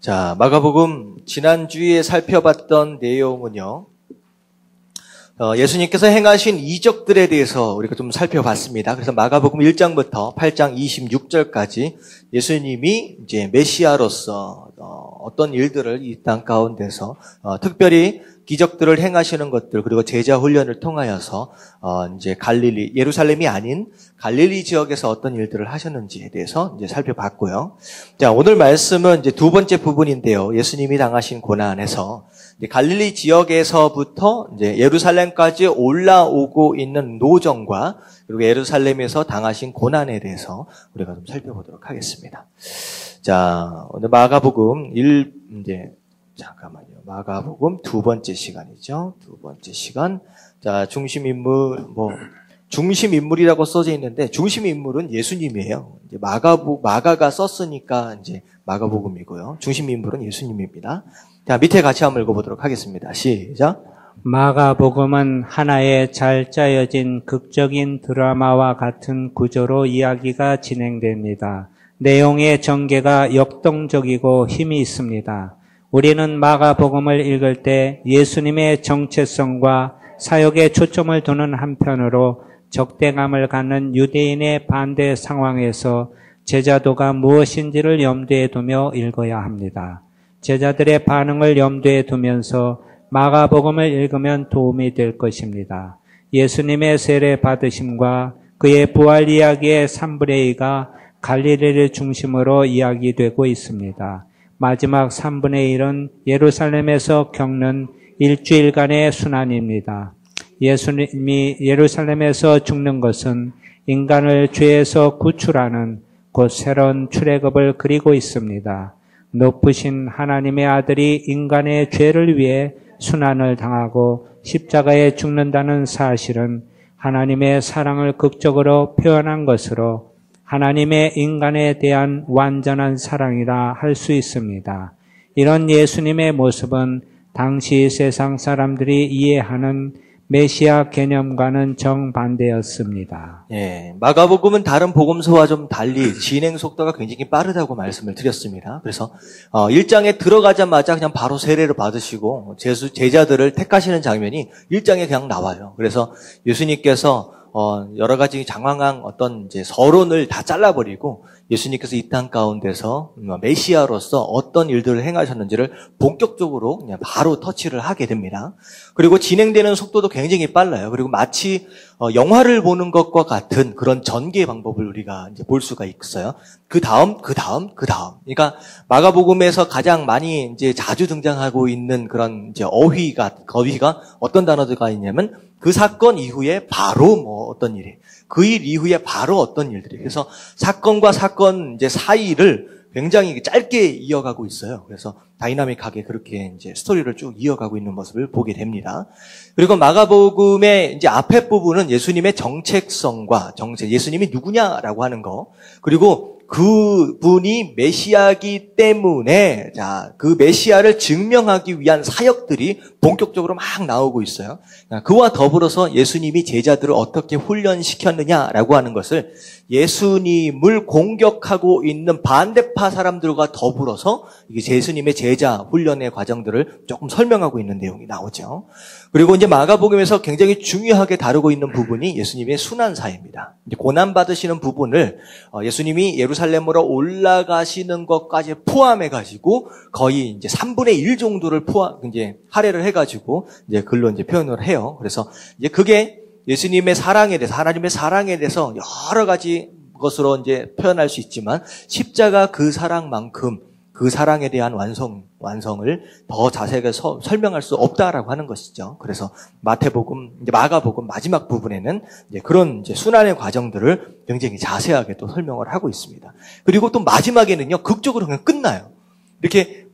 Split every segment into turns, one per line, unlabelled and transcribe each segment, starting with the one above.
자, 마가복음 지난주에 살펴봤던 내용은요. 예수님께서 행하신 이적들에 대해서 우리가 좀 살펴봤습니다. 그래서 마가복음 1장부터 8장 26절까지 예수님이 이제 메시아로서 어떤 일들을 이 땅 가운데서 특별히 기적들을 행하시는 것들, 그리고 제자 훈련을 통하여서 이제 갈릴리, 예루살렘이 아닌 갈릴리 지역에서 어떤 일들을 하셨는지에 대해서 이제 살펴봤고요. 자, 오늘 말씀은 이제 두 번째 부분인데요. 예수님이 당하신 고난에서 이제 갈릴리 지역에서부터 이제 예루살렘까지 올라오고 있는 노정과 그리고 예루살렘에서 당하신 고난에 대해서 우리가 좀 살펴보도록 하겠습니다. 자, 오늘 마가복음 마가복음 두 번째 시간이죠. 두 번째 시간. 자, 중심인물이라고 써져 있는데, 중심인물은 예수님이에요. 이제 마가가 썼으니까 이제 마가복음이고요. 중심인물은 예수님입니다. 자, 밑에 같이 한번 읽어보도록 하겠습니다. 시작.
마가복음은 하나의 잘 짜여진 극적인 드라마와 같은 구조로 이야기가 진행됩니다. 내용의 전개가 역동적이고 힘이 있습니다. 우리는 마가복음을 읽을 때 예수님의 정체성과 사역에 초점을 두는 한편으로 적대감을 갖는 유대인의 반대 상황에서 제자도가 무엇인지를 염두에 두며 읽어야 합니다. 제자들의 반응을 염두에 두면서 마가복음을 읽으면 도움이 될 것입니다. 예수님의 세례 받으심과 그의 부활 이야기의 3분의 2가 갈릴리를 중심으로 이야기되고 있습니다. 마지막 3분의 1은 예루살렘에서 겪는 일주일간의 순환입니다. 예수님이 예루살렘에서 죽는 것은 인간을 죄에서 구출하는 곧 새로운 출애굽을 그리고 있습니다. 높으신 하나님의 아들이 인간의 죄를 위해 순환을 당하고 십자가에 죽는다는 사실은 하나님의 사랑을 극적으로 표현한 것으로 하나님의 인간에 대한 완전한 사랑이라 할 수 있습니다. 이런 예수님의 모습은 당시 세상 사람들이 이해하는 메시아 개념과는 정반대였습니다.
예, 마가복음은 다른 복음서와 좀 달리 진행 속도가 굉장히 빠르다고 말씀을 드렸습니다. 그래서 1장에 들어가자마자 그냥 바로 세례를 받으시고 제자들을 택하시는 장면이 1장에 그냥 나와요. 그래서 예수님께서 여러 가지 장황한 어떤 이제 서론을 다 잘라버리고 예수님께서 이 땅 가운데서 메시아로서 어떤 일들을 행하셨는지를 본격적으로 그냥 바로 터치를 하게 됩니다. 그리고 진행되는 속도도 굉장히 빨라요. 그리고 마치 영화를 보는 것과 같은 그런 전개 방법을 우리가 이제 볼 수가 있어요. 그 다음. 그러니까 마가복음에서 가장 많이 이제 자주 등장하고 있는 그런 이제 어휘가 어떤 단어들가 있냐면 그 사건 이후에 바로 어떤 일이, 그 일 이후에 바로 어떤 일들이. 그래서 사건과 사건 이제 사이를 굉장히 짧게 이어가고 있어요. 그래서 다이나믹하게 그렇게 이제 스토리를 쭉 이어가고 있는 모습을 보게 됩니다. 그리고 마가복음의 이제 앞에 부분은 예수님의 정체성과 예수님이 누구냐라고 하는 거, 그리고 그 분이 메시아이기 때문에 그 메시아를 증명하기 위한 사역들이 본격적으로 막 나오고 있어요. 그와 더불어서 예수님이 제자들을 어떻게 훈련시켰느냐라고 하는 것을 예수님을 공격하고 있는 반대파 사람들과 더불어서 이게 예수님의 제자 훈련의 과정들을 조금 설명하고 있는 내용이 나오죠. 그리고 이제 마가복음에서 굉장히 중요하게 다루고 있는 부분이 예수님의 순환사입니다. 고난 받으시는 부분을 예수님이 예루살렘으로 올라가시는 것까지 포함해가지고 거의 이제 3분의 1 정도를 이제 할애를 해가지고 이제 글로 이제 표현을 해요. 그래서 이제 그게 예수님의 사랑에 대해서, 하나님의 사랑에 대해서 여러 가지 것으로 이제 표현할 수 있지만 십자가 그 사랑만큼 그 사랑에 대한 완성을 더 자세하게 설명할 수 없다라고 하는 것이죠. 그래서 마가복음 마지막 부분에는 이제 그런 이제 순환의 과정들을 굉장히 자세하게 또 설명을 하고 있습니다. 그리고 또 마지막에는요, 극적으로 그냥 끝나요.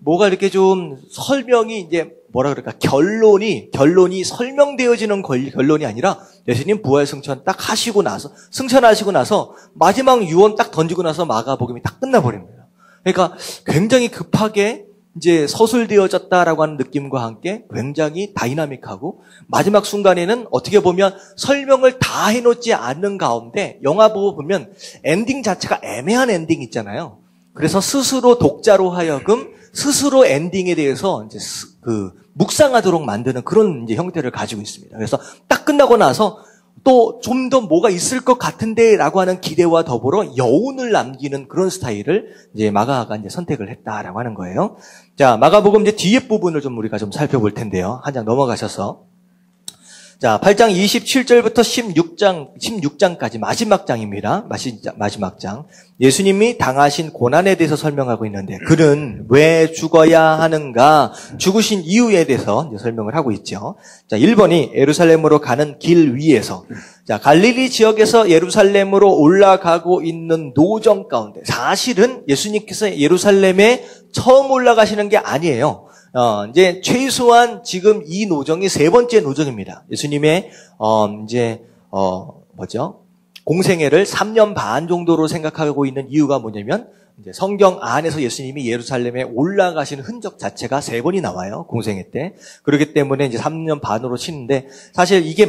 뭐가 이렇게 좀 설명이 이제 결론이 설명되어지는 결론이 아니라 예수님 부활 딱 승천하시고 나서 마지막 유언 딱 던지고 나서 마가복음이 딱 끝나버립니다. 그러니까 굉장히 급하게 이제 서술되어졌다라고 하는 느낌과 함께 굉장히 다이나믹하고 마지막 순간에는 어떻게 보면 설명을 다 해놓지 않는 가운데 영화 보고 보면 엔딩 자체가 애매한 엔딩 있잖아요. 그래서 스스로 독자로 하여금 스스로 엔딩에 대해서 이제 묵상하도록 만드는 그런 이제 형태를 가지고 있습니다. 그래서 딱 끝나고 나서 또 좀 더 뭐가 있을 것 같은데라고 하는 기대와 더불어 여운을 남기는 그런 스타일을 이제 마가가 이제 선택을 했다라고 하는 거예요. 자, 마가복음 이제 뒤에 부분을 좀 우리가 좀 살펴볼 텐데요. 한 장 넘어가셔서. 자, 8장 27절부터 16장까지 마지막 장입니다. 마지막 장. 예수님이 당하신 고난에 대해서 설명하고 있는데 그는 왜 죽어야 하는가, 죽으신 이유에 대해서 이제 설명을 하고 있죠. 자, 1번이 예루살렘으로 가는 길 위에서. 자, 갈릴리 지역에서 예루살렘으로 올라가고 있는 노정 가운데 사실은 예수님께서 예루살렘에 처음 올라가시는 게 아니에요. 이제 최소한 지금 이 노정이 세 번째 노정입니다. 예수님의 공생애를 3년 반 정도로 생각하고 있는 이유가 뭐냐면 이제 성경 안에서 예수님이 예루살렘에 올라가신 흔적 자체가 3번이 나와요. 공생애 때. 그렇기 때문에 이제 3년 반으로 치는데 사실 이게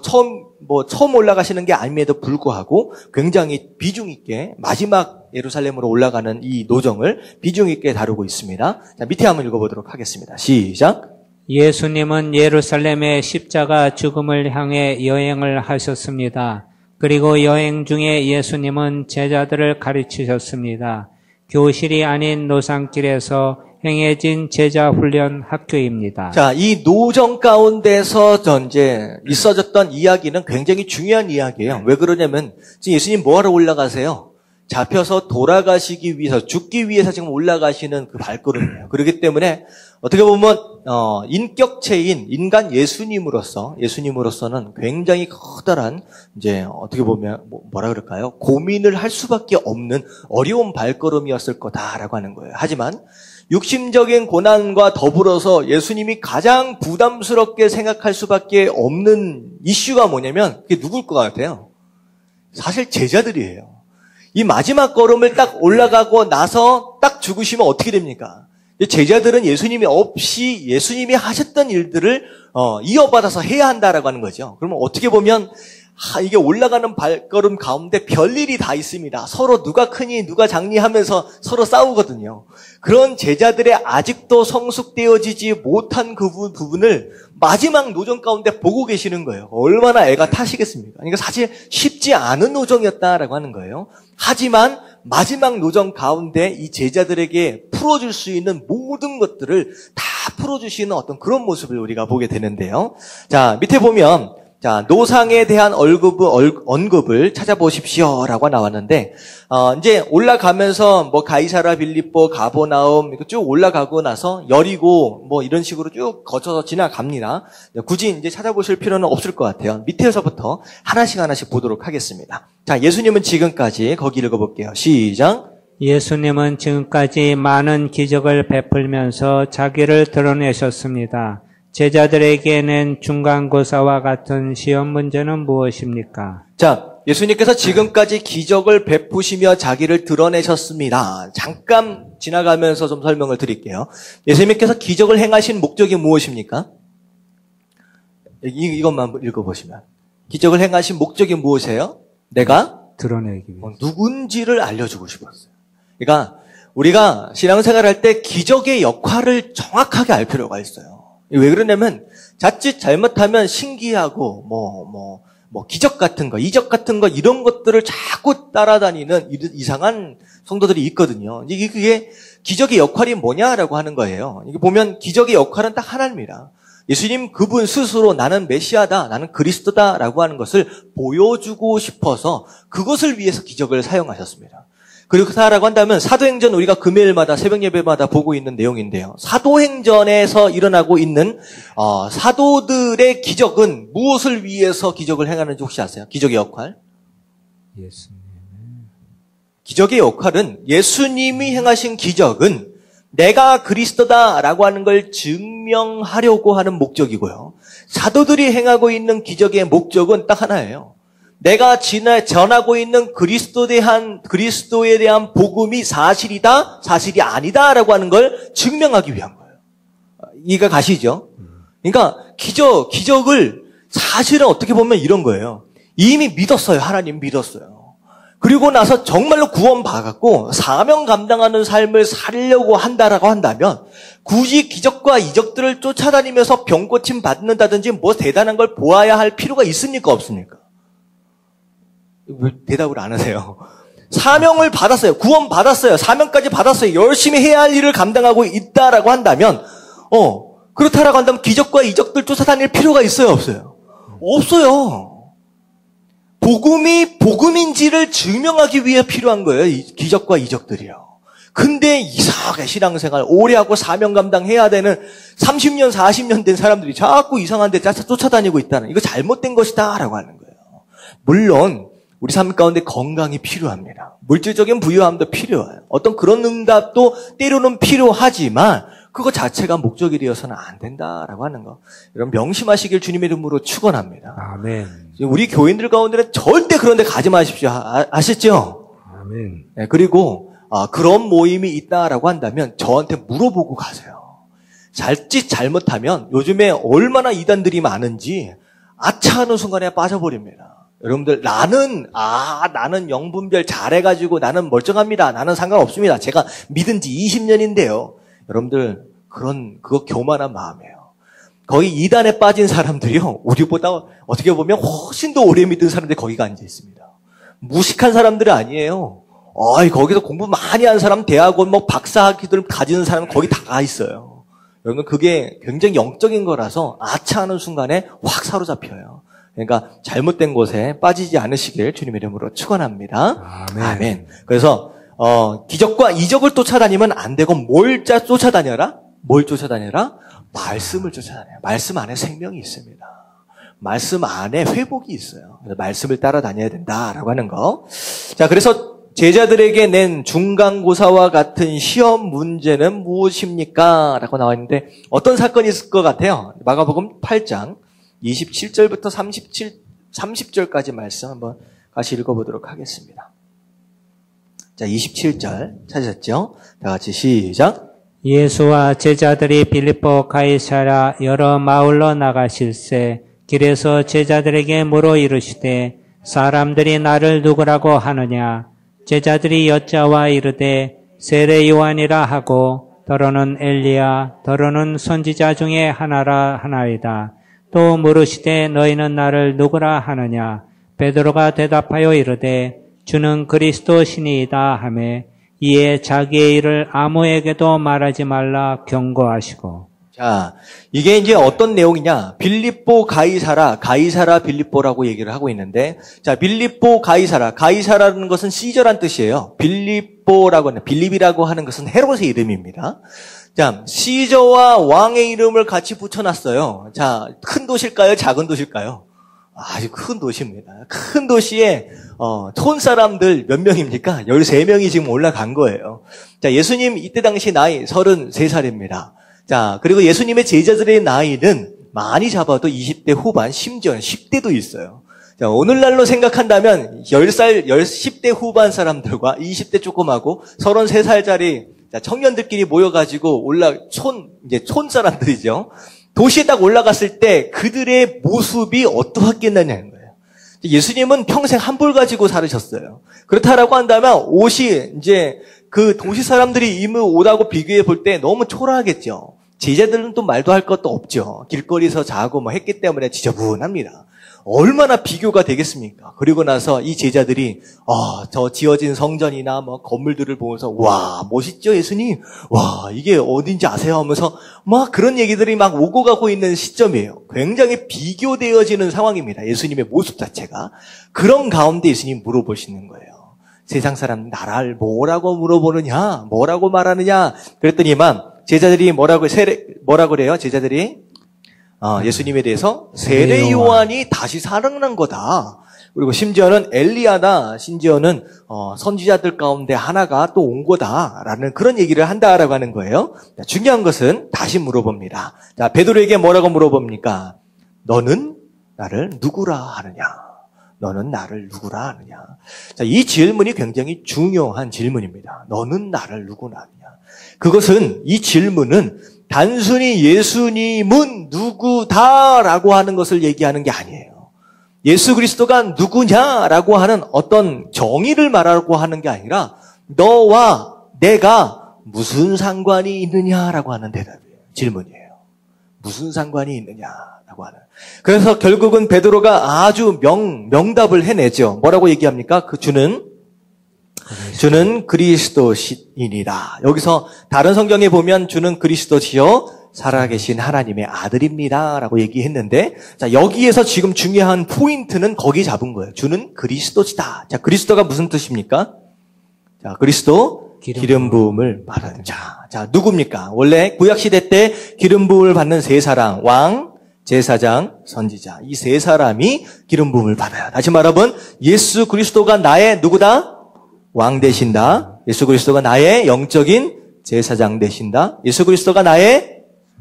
처음 올라가시는 게 아님에도 불구하고 굉장히 비중 있게 마지막 예루살렘으로 올라가는 이 노정을 비중 있게 다루고 있습니다. 자, 밑에 한번 읽어보도록 하겠습니다. 시작.
예수님은 예루살렘의 십자가 죽음을 향해 여행을 하셨습니다. 그리고 여행 중에 예수님은 제자들을 가르치셨습니다. 교실이 아닌 노상길에서 행해진 제자 훈련 학교입니다.
자, 이 노정 가운데서 이제 있어졌던 이야기는 굉장히 중요한 이야기예요. 왜 그러냐면 지금 예수님 뭐하러 올라가세요? 잡혀서 돌아가시기 위해서, 죽기 위해서 지금 올라가시는 그 발걸음이에요. 그렇기 때문에 어떻게 보면 인격체인 인간 예수님으로서는 굉장히 커다란 이제 어떻게 보면 뭐라 그럴까요? 고민을 할 수밖에 없는 어려운 발걸음이었을 거다라고 하는 거예요. 하지만 육신적인 고난과 더불어서 예수님이 가장 부담스럽게 생각할 수밖에 없는 이슈가 뭐냐면 그게 누굴 것 같아요? 사실 제자들이에요. 이 마지막 걸음을 딱 올라가고 나서 딱 죽으시면 어떻게 됩니까? 제자들은 예수님이 없이 예수님이 하셨던 일들을 이어받아서 해야 한다라고 하는 거죠. 그러면 어떻게 보면 이게 올라가는 발걸음 가운데 별일이 다 있습니다. 서로 누가 크니 누가 작니 하면서 서로 싸우거든요. 그런 제자들의 아직도 성숙되어지지 못한 그 부분을 마지막 노정 가운데 보고 계시는 거예요. 얼마나 애가 타시겠습니까? 그러니까 사실 쉽지 않은 노정이었다라고 하는 거예요. 하지만 마지막 노정 가운데 이 제자들에게 풀어줄 수 있는 모든 것들을 다 풀어주시는 어떤 그런 모습을 우리가 보게 되는데요. 자, 밑에 보면 자, 노상에 대한 언급을 찾아보십시오라고 나왔는데, 이제 올라가면서 가이사라 빌립보, 가버나움, 쭉 올라가고 나서 여리고, 이런 식으로 쭉 거쳐서 지나갑니다. 굳이 이제 찾아보실 필요는 없을 것 같아요. 밑에서부터 하나씩 보도록 하겠습니다. 자, 예수님은 지금까지, 거기 읽어볼게요. 시작.
예수님은 지금까지 많은 기적을 베풀면서 자기를 드러내셨습니다. 제자들에게는 중간고사와 같은 시험 문제는 무엇입니까?
자, 예수님께서 지금까지 기적을 베푸시며 자기를 드러내셨습니다. 잠깐 지나가면서 좀 설명을 드릴게요. 예수님께서 기적을 행하신 목적이 무엇입니까? 이것만 읽어보시면. 기적을 행하신 목적이 무엇이에요? 내가
드러내기 위해서.
누군지를 알려주고 싶었어요. 그러니까 우리가 신앙생활할 때 기적의 역할을 정확하게 알 필요가 있어요. 왜 그러냐면 자칫 잘못하면 신기하고 기적 같은 거, 이적 같은 거 이런 것들을 자꾸 따라다니는 이상한 성도들이 있거든요. 그게 기적의 역할이 뭐냐라고 하는 거예요. 이게 보면 기적의 역할은 딱 하나입니다. 예수님 그분 스스로 나는 메시아다, 나는 그리스도다라고 하는 것을 보여주고 싶어서 그것을 위해서 기적을 사용하셨습니다. 그렇다라고 한다면 사도행전 우리가 금요일마다 새벽 예배마다 보고 있는 내용인데요. 사도행전에서 일어나고 있는 사도들의 기적은 무엇을 위해서 기적을 행하는지 혹시 아세요? 기적의 역할? 기적의 역할은 예수님이 행하신 기적은 내가 그리스도다라고 하는 걸 증명하려고 하는 목적이고요. 사도들이 행하고 있는 기적의 목적은 딱 하나예요. 내가 전하고 있는 그리스도에 대한 복음이 사실이다, 사실이 아니다라고 하는 걸 증명하기 위한 거예요. 이해가 가시죠? 그러니까 기적을 사실은 어떻게 보면 이런 거예요. 이미 믿었어요. 하나님 믿었어요. 그리고 나서 정말로 구원받았고 사명 감당하는 삶을 살려고 한다라고 한다면 굳이 기적과 이적들을 쫓아다니면서 병 고침 받는다든지 뭐 대단한 걸 보아야 할 필요가 있습니까? 없습니까? 왜 대답을 안 하세요? 사명을 받았어요. 구원받았어요. 사명까지 받았어요. 열심히 해야 할 일을 감당하고 있다라고 한다면 그렇다라고 한다면 기적과 이적들 쫓아다닐 필요가 있어요? 없어요? 없어요. 복음이 복음인지를 증명하기 위해 필요한 거예요. 이 기적과 이적들이요. 근데 이상하게 신앙생활 오래 하고 사명 감당해야 되는 30년, 40년 된 사람들이 자꾸 이상한 데 쫓아다니고 있다는, 이거 잘못된 것이다 라고 하는 거예요. 물론 우리 삶 가운데 건강이 필요합니다. 물질적인 부유함도 필요해요. 어떤 그런 응답도 때로는 필요하지만 그거 자체가 목적이 되어서는 안 된다라고 하는 거. 여러분 명심하시길 주님의 이름으로 축원합니다.
아멘.
우리 교인들 가운데는 절대 그런 데 가지 마십시오. 아시죠?
아멘.
네, 그리고 그런 모임이 있다라고 한다면 저한테 물어보고 가세요. 잘짓 잘못하면 요즘에 얼마나 이단들이 많은지 아차하는 순간에 빠져버립니다. 여러분들 나는 영분별 잘해가지고 나는 멀쩡합니다. 나는 상관없습니다. 제가 믿은 지 20년인데요. 여러분들 그거 교만한 마음이에요. 거기 이단에 빠진 사람들이요, 우리보다 어떻게 보면 훨씬 더 오래 믿은 사람들이 거기가 앉아 있습니다. 무식한 사람들이 아니에요. 거기서 공부 많이 한 사람, 대학원 박사학위들 가지는 사람 거기 다 가 있어요. 여러분 그게 굉장히 영적인 거라서 아차하는 순간에 확 사로잡혀요. 그러니까 잘못된 곳에 빠지지 않으시길 주님의 이름으로 축원합니다.
아멘.
아멘. 그래서 기적과 이적을 쫓아다니면 안 되고 뭘 쫓아다녀라? 말씀을 쫓아다녀요. 말씀 안에 생명이 있습니다. 말씀 안에 회복이 있어요. 그래서 말씀을 따라다녀야 된다라고 하는 거. 자, 그래서 제자들에게 낸 중간고사와 같은 시험 문제는 무엇입니까? 라고 나와 있는데 어떤 사건이 있을 것 같아요? 마가복음 8장 27절부터 30절까지 말씀 한번 같이 읽어보도록 하겠습니다. 자, 27절 찾으셨죠? 다 같이 시작.
예수와 제자들이 빌립보 가이사랴 여러 마을로 나가실새 길에서 제자들에게 물어 이르시되 사람들이 나를 누구라고 하느냐? 제자들이 여짜와 이르되 세례 요한이라 하고 더러는 엘리야 더러는 선지자 중에 하나라 하나이다. 또 물으시되 너희는 나를 누구라 하느냐? 베드로가 대답하여 이르되 주는 그리스도시니이다 하매 이에 자기의 일을 아무에게도 말하지 말라 경고하시고.
자, 이게 이제 어떤 내용이냐? 빌립보 가이사라 빌립보라고 얘기를 하고 있는데, 자, 빌립보 가이사라는 것은 시저란 뜻이에요. 빌립이라고 하는 것은 헤롯의 이름입니다. 자, 시저와 왕의 이름을 같이 붙여놨어요. 자, 큰 도시일까요? 작은 도시일까요? 아주 큰 도시입니다. 큰 도시에 촌 사람들 몇 명입니까? 13명이 지금 올라간 거예요. 자, 예수님 이때 당시 나이 33살입니다. 자, 그리고 예수님의 제자들의 나이는 많이 잡아도 20대 후반, 심지어는 10대도 있어요. 자, 오늘날로 생각한다면 10대 후반 사람들과 20대 조금하고 33살짜리 청년들끼리 모여가지고 촌 사람들이죠. 도시에 딱 올라갔을 때 그들의 모습이 어떠했겠느냐는 거예요. 예수님은 평생 한벌 가지고 살으셨어요. 그렇다라고 한다면 옷이 이제 그 도시 사람들이 입은 옷하고 비교해 볼 때 너무 초라하겠죠. 제자들은 또 말도 할 것도 없죠. 길거리에서 자고 했기 때문에 지저분합니다. 얼마나 비교가 되겠습니까? 그리고 나서 이 제자들이 저 지어진 성전이나 건물들을 보면서 와 멋있죠 예수님, 와 이게 어딘지 아세요? 하면서 그런 얘기들이 오고 가고 있는 시점이에요. 굉장히 비교되어지는 상황입니다. 예수님의 모습 자체가. 그런 가운데 예수님 물어보시는 거예요. 세상 사람 나를 뭐라고 물어보느냐, 뭐라고 말하느냐. 그랬더니만 제자들이 뭐라고 그래요? 제자들이 예수님에 대해서 세례 요한이 다시 살아난 거다. 그리고 심지어는 엘리야나 심지어는 선지자들 가운데 하나가 또 온 거다라는 그런 얘기를 한다라고 하는 거예요. 자, 중요한 것은 다시 물어봅니다. 자, 베드로에게 뭐라고 물어봅니까? 너는 나를 누구라 하느냐? 너는 나를 누구라 하느냐? 자, 이 질문이 굉장히 중요한 질문입니다. 너는 나를 누구라 하느냐? 이 질문은 단순히 예수님은 누구다라고 하는 것을 얘기하는 게 아니에요. 예수 그리스도가 누구냐라고 하는 어떤 정의를 말하고 하는 게 아니라 너와 내가 무슨 상관이 있느냐라고 하는 대답이에요. 질문이에요. 무슨 상관이 있느냐라고 하는. 그래서 결국은 베드로가 아주 명답을 해내죠. 뭐라고 얘기합니까? 주는 그리스도시니라. 여기서 다른 성경에 보면 주는 그리스도시요 살아계신 하나님의 아들입니다 라고 얘기했는데, 자, 여기에서 지금 중요한 포인트는 거기 잡은 거예요. 주는 그리스도시다. 자, 그리스도가 무슨 뜻입니까? 자, 그리스도 기름 부음을 받은 자. 자, 누굽니까? 원래 구약시대 때 기름 부음을 받는 세 사람, 왕, 제사장, 선지자. 이 세 사람이 기름 부음을 받아요. 다시 말하면 예수 그리스도가 나의 누구다? 왕 되신다. 예수 그리스도가 나의 영적인 제사장 되신다. 예수 그리스도가 나의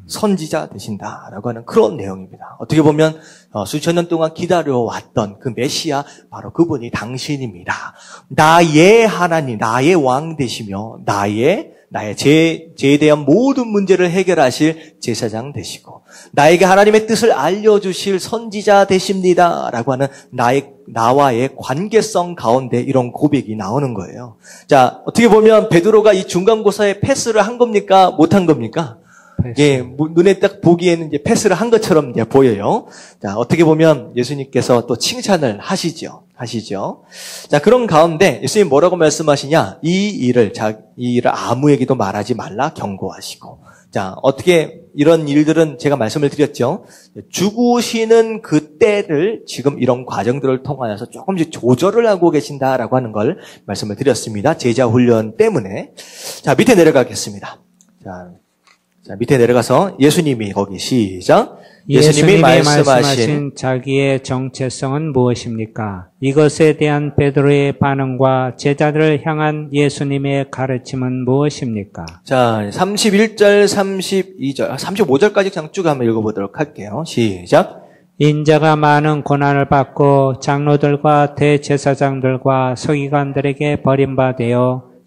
선지자 되신다라고 하는 그런 내용입니다. 어떻게 보면 수천 년 동안 기다려왔던 그 메시아, 바로 그분이 당신입니다. 나의 하나님, 나의 왕 되시며 나의 죄에 대한 모든 문제를 해결하실 제사장 되시고 나에게 하나님의 뜻을 알려주실 선지자 되십니다라고 하는 나와의 관계성 가운데 이런 고백이 나오는 거예요. 자, 어떻게 보면 베드로가 이 중간고사에 패스를 한 겁니까? 못한 겁니까? 예, 눈에 딱 보기에는 이제 패스를 한 것처럼 이제 보여요. 자, 어떻게 보면 예수님께서 또 칭찬을 하시죠. 자, 그런 가운데 예수님 뭐라고 말씀하시냐? 이 일을 아무에게도 말하지 말라 경고하시고. 자, 어떻게 이런 일들은 제가 말씀을 드렸죠. 죽으시는 그 때를 지금 이런 과정들을 통하여서 조금씩 조절을 하고 계신다라고 하는 걸 말씀을 드렸습니다. 제자 훈련 때문에. 자, 밑에 내려가겠습니다. 자, 밑에 내려가서 예수님이 거기 시작. 예수님이 말씀하신
자기의 정체성은 무엇입니까? 이것에 대한 베드로의 반응과 제자들을 향한 예수님의 가르침은 무엇입니까?
자, 31절, 32절, 35절까지 그냥 쭉 한번 읽어보도록 할게요. 시작.
인자가 많은 고난을 받고 장로들과 대제사장들과 서기관들에게 버림받아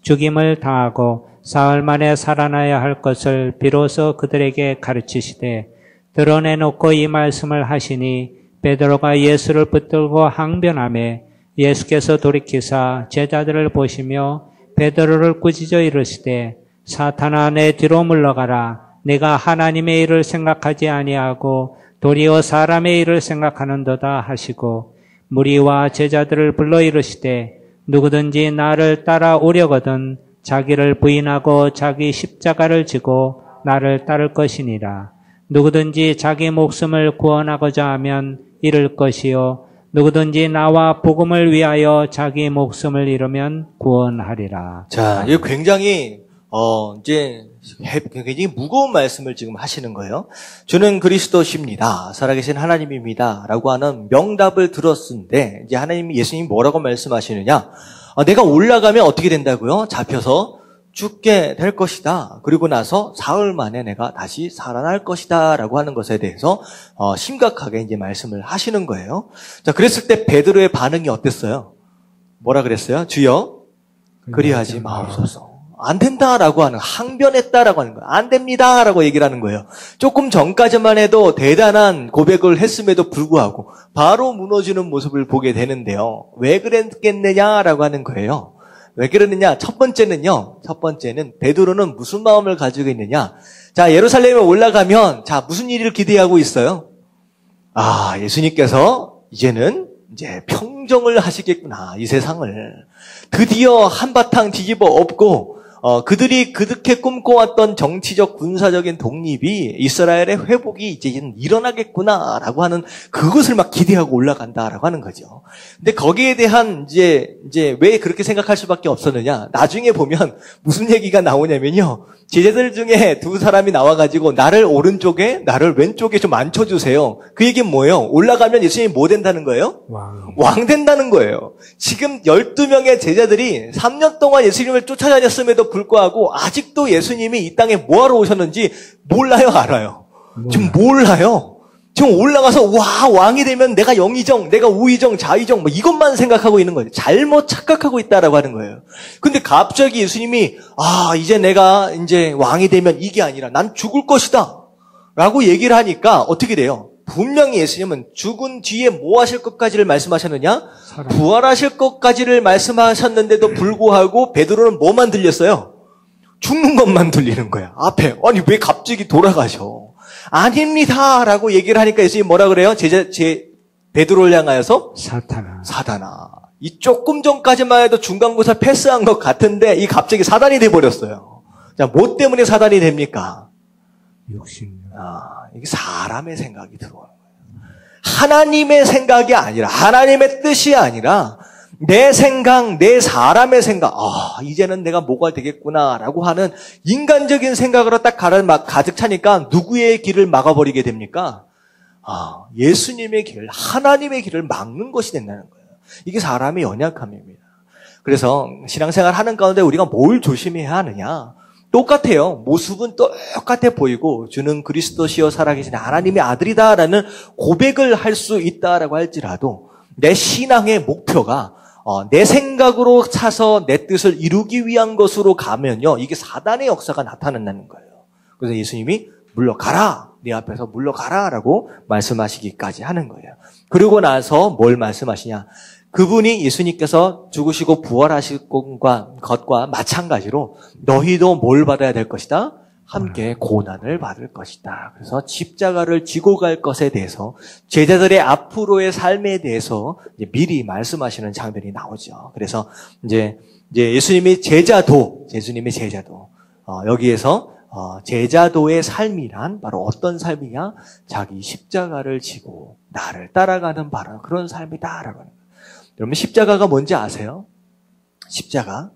죽임을 당하고 사흘 만에 살아나야 할 것을 비로소 그들에게 가르치시되 드러내놓고 이 말씀을 하시니 베드로가 예수를 붙들고 항변하며 예수께서 돌이키사 제자들을 보시며 베드로를 꾸짖어 이르시되 사탄아 내 뒤로 물러가라. 내가 하나님의 일을 생각하지 아니하고 도리어 사람의 일을 생각하는도다 하시고 무리와 제자들을 불러 이르시되 누구든지 나를 따라오려거든 자기를 부인하고 자기 십자가를 지고 나를 따를 것이니라. 누구든지 자기 목숨을 구원하고자 하면 잃을 것이요 누구든지 나와 복음을 위하여 자기 목숨을 잃으면 구원하리라.
자, 이거 굉장히 굉장히 무거운 말씀을 지금 하시는 거예요. 주는 그리스도십니다. 살아계신 하나님입니다. 라고 하는 명답을 들었는데 이제 예수님이 뭐라고 말씀하시느냐? 내가 올라가면 어떻게 된다고요? 잡혀서 죽게 될 것이다. 그리고 나서 사흘 만에 내가 다시 살아날 것이다. 라고 하는 것에 대해서 심각하게 이제 말씀을 하시는 거예요. 자, 그랬을 때 베드로의 반응이 어땠어요? 뭐라 그랬어요? 주여, 그리하지 마옵소서. 안 된다라고 하는, 항변했다라고 하는 거예요. 안 됩니다라고 얘기를 하는 거예요. 조금 전까지만 해도 대단한 고백을 했음에도 불구하고 바로 무너지는 모습을 보게 되는데요. 왜 그랬겠느냐라고 하는 거예요. 왜 그러느냐? 첫 번째는 베드로는 무슨 마음을 가지고 있느냐? 자, 예루살렘에 올라가면 무슨 일을 기대하고 있어요? 예수님께서 이제 평정을 하시겠구나, 이 세상을. 드디어 한바탕 뒤집어 엎고 그들이 그렇게 꿈꿔왔던 정치적 군사적인 독립이 이스라엘의 회복이 이제 일어나겠구나라고 하는 그것을 막 기대하고 올라간다라고 하는 거죠. 근데 거기에 대한 이제 왜 그렇게 생각할 수밖에 없었느냐? 나중에 보면 무슨 얘기가 나오냐면요. 제자들 중에 두 사람이 나와가지고 나를 오른쪽에 나를 왼쪽에 좀 앉혀주세요. 그 얘기는 뭐예요? 올라가면 예수님이 뭐 된다는 거예요? 왕 된다는 거예요. 지금 12명의 제자들이 3년 동안 예수님을 쫓아다녔음에도 불구하고 아직도 예수님이 이 땅에 뭐하러 오셨는지 몰라요, 알아요? 지금 몰라요. 지금 올라가서 왕이 되면 내가 영의정, 내가 우의정, 좌의정 이것만 생각하고 있는 거예요. 잘못 착각하고 있다라고 하는 거예요. 근데 갑자기 예수님이 이제 내가 왕이 되면 이게 아니라 난 죽을 것이다 라고 얘기를 하니까 어떻게 돼요? 분명히 예수님은 죽은 뒤에 뭐 하실 것까지를 말씀하셨느냐?
살아.
부활하실 것까지를 말씀하셨는데도 불구하고 베드로는 뭐만 들렸어요? 죽는 것만 들리는 거야. 앞에. 아니 왜 갑자기 돌아가셔? 아닙니다 라고 얘기를 하니까 예수님이 뭐라 그래요? 베드로를 향하여서 사단아. 이 조금 전까지만 해도 중간고사 패스한 것 같은데 이 갑자기 사단이 돼버렸어요. 자, 뭐 때문에 사단이 됩니까?
욕심.
이게 사람의 생각이 들어오는 거예요. 하나님의 생각이 아니라, 하나님의 뜻이 아니라, 내 생각, 내 사람의 생각, 이제는 내가 뭐가 되겠구나라고 하는 인간적인 생각으로 딱 가득 차니까 누구의 길을 막아버리게 됩니까? 예수님의 길, 하나님의 길을 막는 것이 된다는 거예요. 이게 사람의 연약함입니다. 그래서 신앙생활 하는 가운데 우리가 뭘 조심해야 하느냐? 똑같아요. 모습은 똑같아 보이고 주는 그리스도시여 살아계신 하나님의 아들이다라는 고백을 할 수 있다라고 할지라도 내 신앙의 목표가 내 생각으로 차서 내 뜻을 이루기 위한 것으로 가면요. 이게 사단의 역사가 나타난다는 거예요. 그래서 예수님이 물러가라. 네 앞에서 물러가라 라고 말씀하시기까지 하는 거예요. 그러고 나서 뭘 말씀하시냐. 그분이 예수님께서 죽으시고 부활하실 것과 마찬가지로 너희도 뭘 받아야 될 것이다? 함께 고난을 받을 것이다. 그래서 십자가를 지고 갈 것에 대해서 제자들의 앞으로의 삶에 대해서 이제 미리 말씀하시는 장면이 나오죠. 그래서 이제 예수님의 제자도 여기에서 제자도의 삶이란 바로 어떤 삶이냐? 자기 십자가를 지고 나를 따라가는 바로 그런 삶이다라고 하는 거예요. 여러분 십자가가 뭔지 아세요? 십자가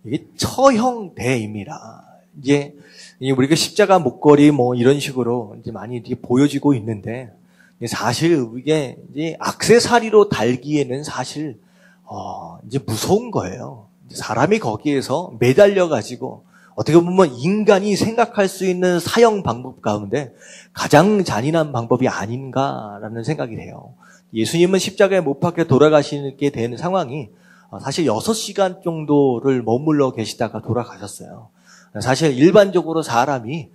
이게 처형대입니다. 이제 우리가 십자가 목걸이 뭐 이런 식으로 이제 많이 이렇게 보여지고 있는데 사실 이게 이제 액세서리로 달기에는 사실 이제 무서운 거예요. 사람이 거기에서 매달려 가지고 어떻게 보면 인간이 생각할 수 있는 사형 방법 가운데 가장 잔인한 방법이 아닌가라는 생각이 돼요. 예수님은 십자가에 못 박혀 돌아가시게 되는 상황이 사실 6시간 정도를 머물러 계시다가 돌아가셨어요. 사실 일반적으로 사람이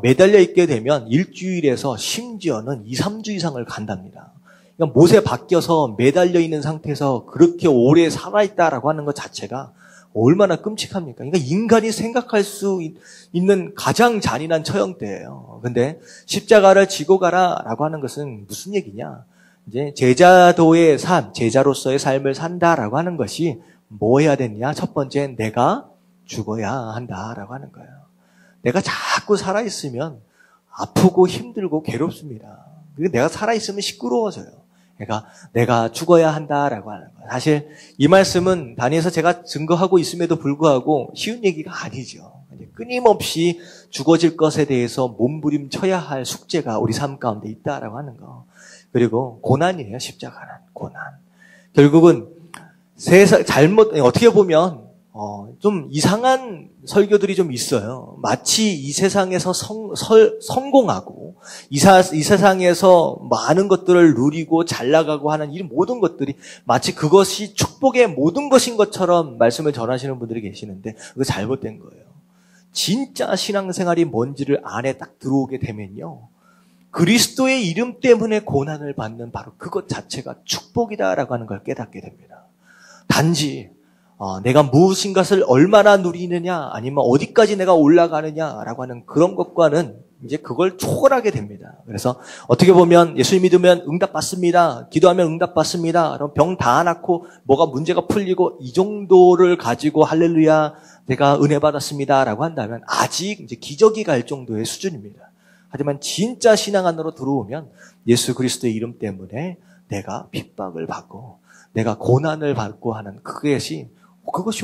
매달려 있게 되면 일주일에서 심지어는 2, 3주 이상을 간답니다. 그러니까 못에 박혀서 매달려 있는 상태에서 그렇게 오래 살아있다라고 하는 것 자체가 얼마나 끔찍합니까? 그러니까 인간이 생각할 수 있는 가장 잔인한 처형대예요. 근데 십자가를 지고 가라라고 하는 것은 무슨 얘기냐? 이제 제자도의 삶, 제자로서의 삶을 산다라고 하는 것이 뭐 해야 되느냐? 첫 번째, 내가 죽어야 한다라고 하는 거예요. 내가 자꾸 살아있으면 아프고 힘들고 괴롭습니다. 그리고 내가 살아있으면 시끄러워져요. 그러니까 내가 죽어야 한다라고 하는 거예요. 사실 이 말씀은 단위에서 제가 증거하고 있음에도 불구하고 쉬운 얘기가 아니죠. 끊임없이 죽어질 것에 대해서 몸부림쳐야 할 숙제가 우리 삶 가운데 있다라고 하는 거. 그리고 고난이에요. 십자가는 고난. 결국은 어떻게 보면 좀 이상한 설교들이 좀 있어요. 마치 이 세상에서 성공하고 이 세상에서 많은 것들을 누리고 잘 나가고 하는 이 모든 것들이 마치 그것이 축복의 모든 것인 것처럼 말씀을 전하시는 분들이 계시는데 그거 잘못된 거예요. 진짜 신앙생활이 뭔지를 안에 딱 들어오게 되면요. 그리스도의 이름 때문에 고난을 받는 바로 그것 자체가 축복이다라고 하는 걸 깨닫게 됩니다. 단지 내가 무엇인 것을 얼마나 누리느냐 아니면 어디까지 내가 올라가느냐라고 하는 그런 것과는 이제 그걸 초월하게 됩니다. 그래서 어떻게 보면 예수 믿으면 응답받습니다. 기도하면 응답받습니다. 그럼 병 다 낫고 뭐가 문제가 풀리고 이 정도를 가지고 할렐루야 내가 은혜 받았습니다라고 한다면 아직 이제 기적이 갈 정도의 수준입니다. 하지만 진짜 신앙 안으로 들어오면 예수 그리스도의 이름 때문에 내가 핍박을 받고 내가 고난을 받고 하는 그것이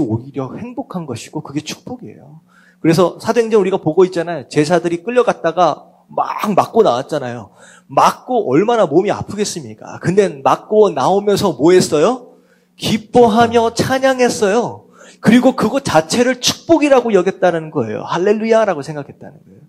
오히려 행복한 것이고 그게 축복이에요. 그래서 사도행전 우리가 보고 있잖아요. 제사들이 끌려갔다가 막 맞고 나왔잖아요. 맞고 얼마나 몸이 아프겠습니까? 근데 맞고 나오면서 뭐 했어요? 기뻐하며 찬양했어요. 그리고 그것 자체를 축복이라고 여겼다는 거예요. 할렐루야라고 생각했다는 거예요.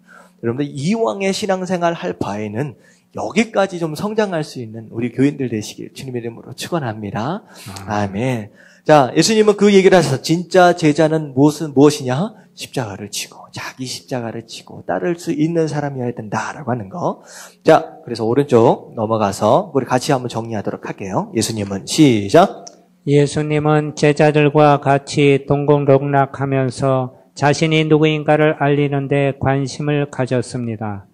여러분들 이왕의 신앙생활 할 바에는 여기까지 좀 성장할 수 있는 우리 교인들 되시길 주님의 이름으로 축원합니다. 아멘. 자, 예수님은 그 얘기를 하셔서 진짜 제자는 무엇이냐? 십자가를 지고 자기 십자가를 지고 따를 수 있는 사람이어야 된다라고 하는 거. 자, 그래서 오른쪽 넘어가서 우리 같이 한번 정리하도록 할게요. 예수님은 시작.
예수님은 제자들과 같이 동공농락하면서 자신이 누구인가를 알리는 데 관심을 가졌습니다.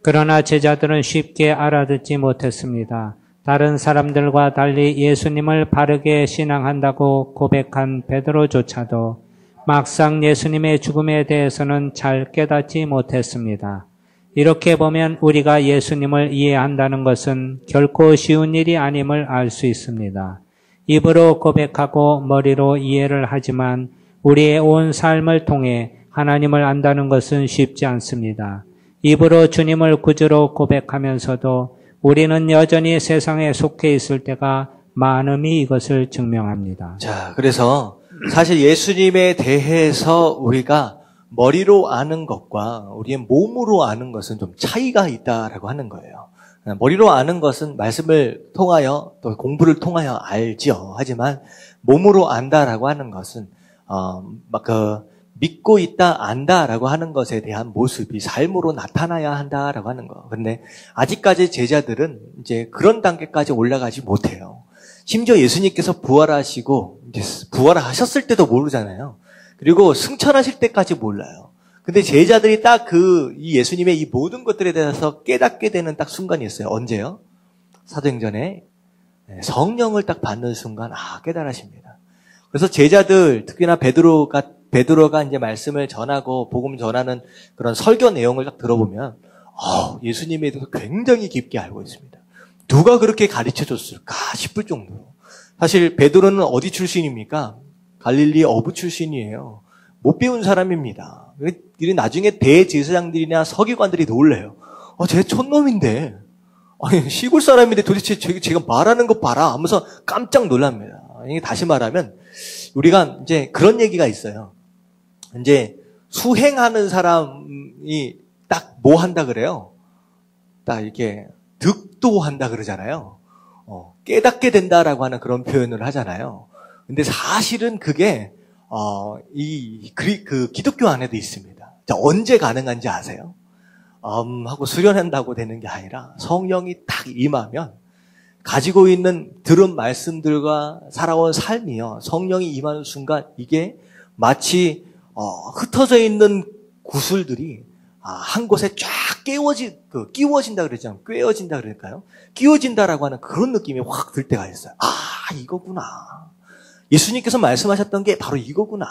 그러나 제자들은 쉽게 알아듣지 못했습니다. 다른 사람들과 달리 예수님을 바르게 신앙한다고 고백한 베드로조차도 막상 예수님의 죽음에 대해서는 잘 깨닫지 못했습니다. 이렇게 보면 우리가 예수님을 이해한다는 것은 결코 쉬운 일이 아님을 알 수 있습니다. 입으로 고백하고 머리로 이해를 하지만 우리의 온 삶을 통해 하나님을 안다는 것은 쉽지 않습니다. 입으로 주님을 구주로 고백하면서도 우리는 여전히 세상에 속해 있을 때가 많음이 이것을 증명합니다.
자, 그래서 사실 예수님에 대해서 우리가 머리로 아는 것과 우리의 몸으로 아는 것은 좀 차이가 있다라고 하는 거예요. 머리로 아는 것은 말씀을 통하여 또 공부를 통하여 알죠. 하지만 몸으로 안다라고 하는 것은 믿고 있다, 안다라고 하는 것에 대한 모습이 삶으로 나타나야 한다라고 하는 거. 근데 아직까지 제자들은 이제 그런 단계까지 올라가지 못해요. 심지어 예수님께서 부활하시고 이제 부활하셨을 때도 모르잖아요. 그리고 승천하실 때까지 몰라요. 근데 제자들이 딱 이 예수님의 이 모든 것들에 대해서 깨닫게 되는 딱 순간이 있어요. 언제요? 사도행전에 성령을 딱 받는 순간 깨달으십니다. 그래서 제자들, 특히나 베드로가 이제 말씀을 전하고 복음 전하는 그런 설교 내용을 딱 들어보면 예수님에 대해서 굉장히 깊게 알고 있습니다. 누가 그렇게 가르쳐 줬을까 싶을 정도로. 사실 베드로는 어디 출신입니까? 갈릴리 어부 출신이에요. 못 배운 사람입니다. 나중에 대제사장들이나 서기관들이 놀래요. 쟤 촌놈인데, 시골 사람인데 도대체 제가 말하는 거 봐라 하면서 깜짝 놀랍니다. 이게 다시 말하면 우리가 이제 그런 얘기가 있어요. 이제 수행하는 사람이 딱 뭐 한다 그래요? 딱 이렇게 득도한다 그러잖아요. 깨닫게 된다라고 하는 그런 표현을 하잖아요. 근데 사실은 그게 기독교 안에도 있습니다. 자, 언제 가능한지 아세요? 하고 수련한다고 되는 게 아니라 성령이 딱 임하면 가지고 있는 들은 말씀들과 살아온 삶이요. 성령이 임하는 순간 이게 마치 흩어져 있는 구슬들이 한 곳에 쫙 끼워진다 그러잖아요. 꿰어진다 그럴까요? 끼워진다라고 하는 그런 느낌이 확 들 때가 있어요. 이거구나. 예수님께서 말씀하셨던 게 바로 이거구나.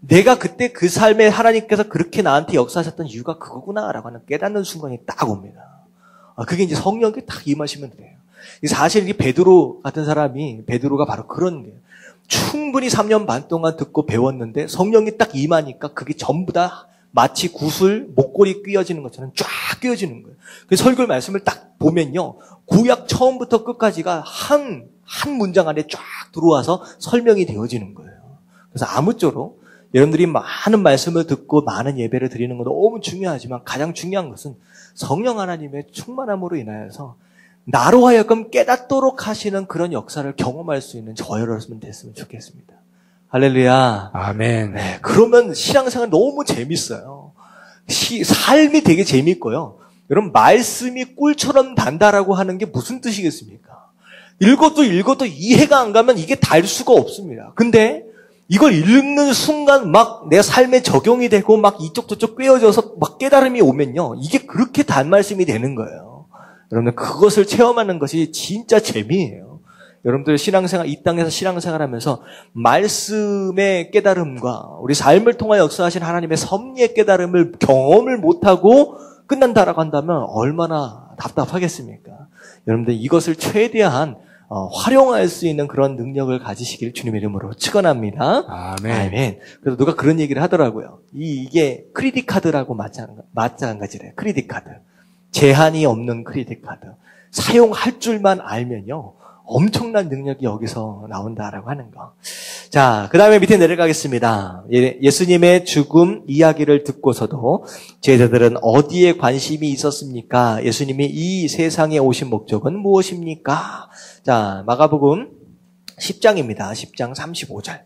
내가 그때 그 삶에 하나님께서 그렇게 나한테 역사하셨던 이유가 그거구나라고 하는 깨닫는 순간이 딱 옵니다. 그게 이제 성령이 딱 임하시면 돼요. 사실 이 베드로 같은 사람이, 베드로가 바로 그런 게 충분히 3년 반 동안 듣고 배웠는데 성령이 딱 임하니까 그게 전부 다 마치 구슬, 목걸이 끼어지는 것처럼 쫙 끼어지는 거예요. 그 설교 말씀을 딱 보면요. 구약 처음부터 끝까지가 한 문장 안에 쫙 들어와서 설명이 되어지는 거예요. 그래서 아무쪼록 여러분들이 많은 말씀을 듣고 많은 예배를 드리는 건 너무 중요하지만 가장 중요한 것은 성령 하나님의 충만함으로 인하여서 나로 하여금 깨닫도록 하시는 그런 역사를 경험할 수 있는 저 여러분 됐으면 좋겠습니다. 할렐루야.
아멘.
네, 그러면 신앙생활 너무 재밌어요. 삶이 되게 재밌고요. 여러분, 말씀이 꿀처럼 단다라고 하는 게 무슨 뜻이겠습니까? 읽어도 이해가 안 가면 이게 달 수가 없습니다. 근데 이걸 읽는 순간 막 내 삶에 적용이 되고 막 이쪽 저쪽 꿰어져서 막 깨달음이 오면요. 이게 그렇게 단 말씀이 되는 거예요. 여러분들 그것을 체험하는 것이 진짜 재미예요. 여러분들 신앙생활, 이 땅에서 신앙생활 하면서 말씀의 깨달음과 우리 삶을 통하여 역사하신 하나님의 섭리의 깨달음을 경험을 못하고 끝난다라고 한다면 얼마나 답답하겠습니까? 여러분들 이것을 최대한 활용할 수 있는 그런 능력을 가지시길 주님의 이름으로 축원합니다.
아멘.
아멘. 그래서 누가 그런 얘기를 하더라고요. 이게 크레딧 카드라고 마찬가지래요. 크레딧 카드. 제한이 없는 크레딧 카드. 사용할 줄만 알면요. 엄청난 능력이 여기서 나온다라고 하는 거. 자, 그 다음에 밑에 내려가겠습니다. 예수님의 죽음 이야기를 듣고서도 제자들은 어디에 관심이 있었습니까? 예수님이 이 세상에 오신 목적은 무엇입니까? 자, 마가복음 10장입니다. 10장 35절.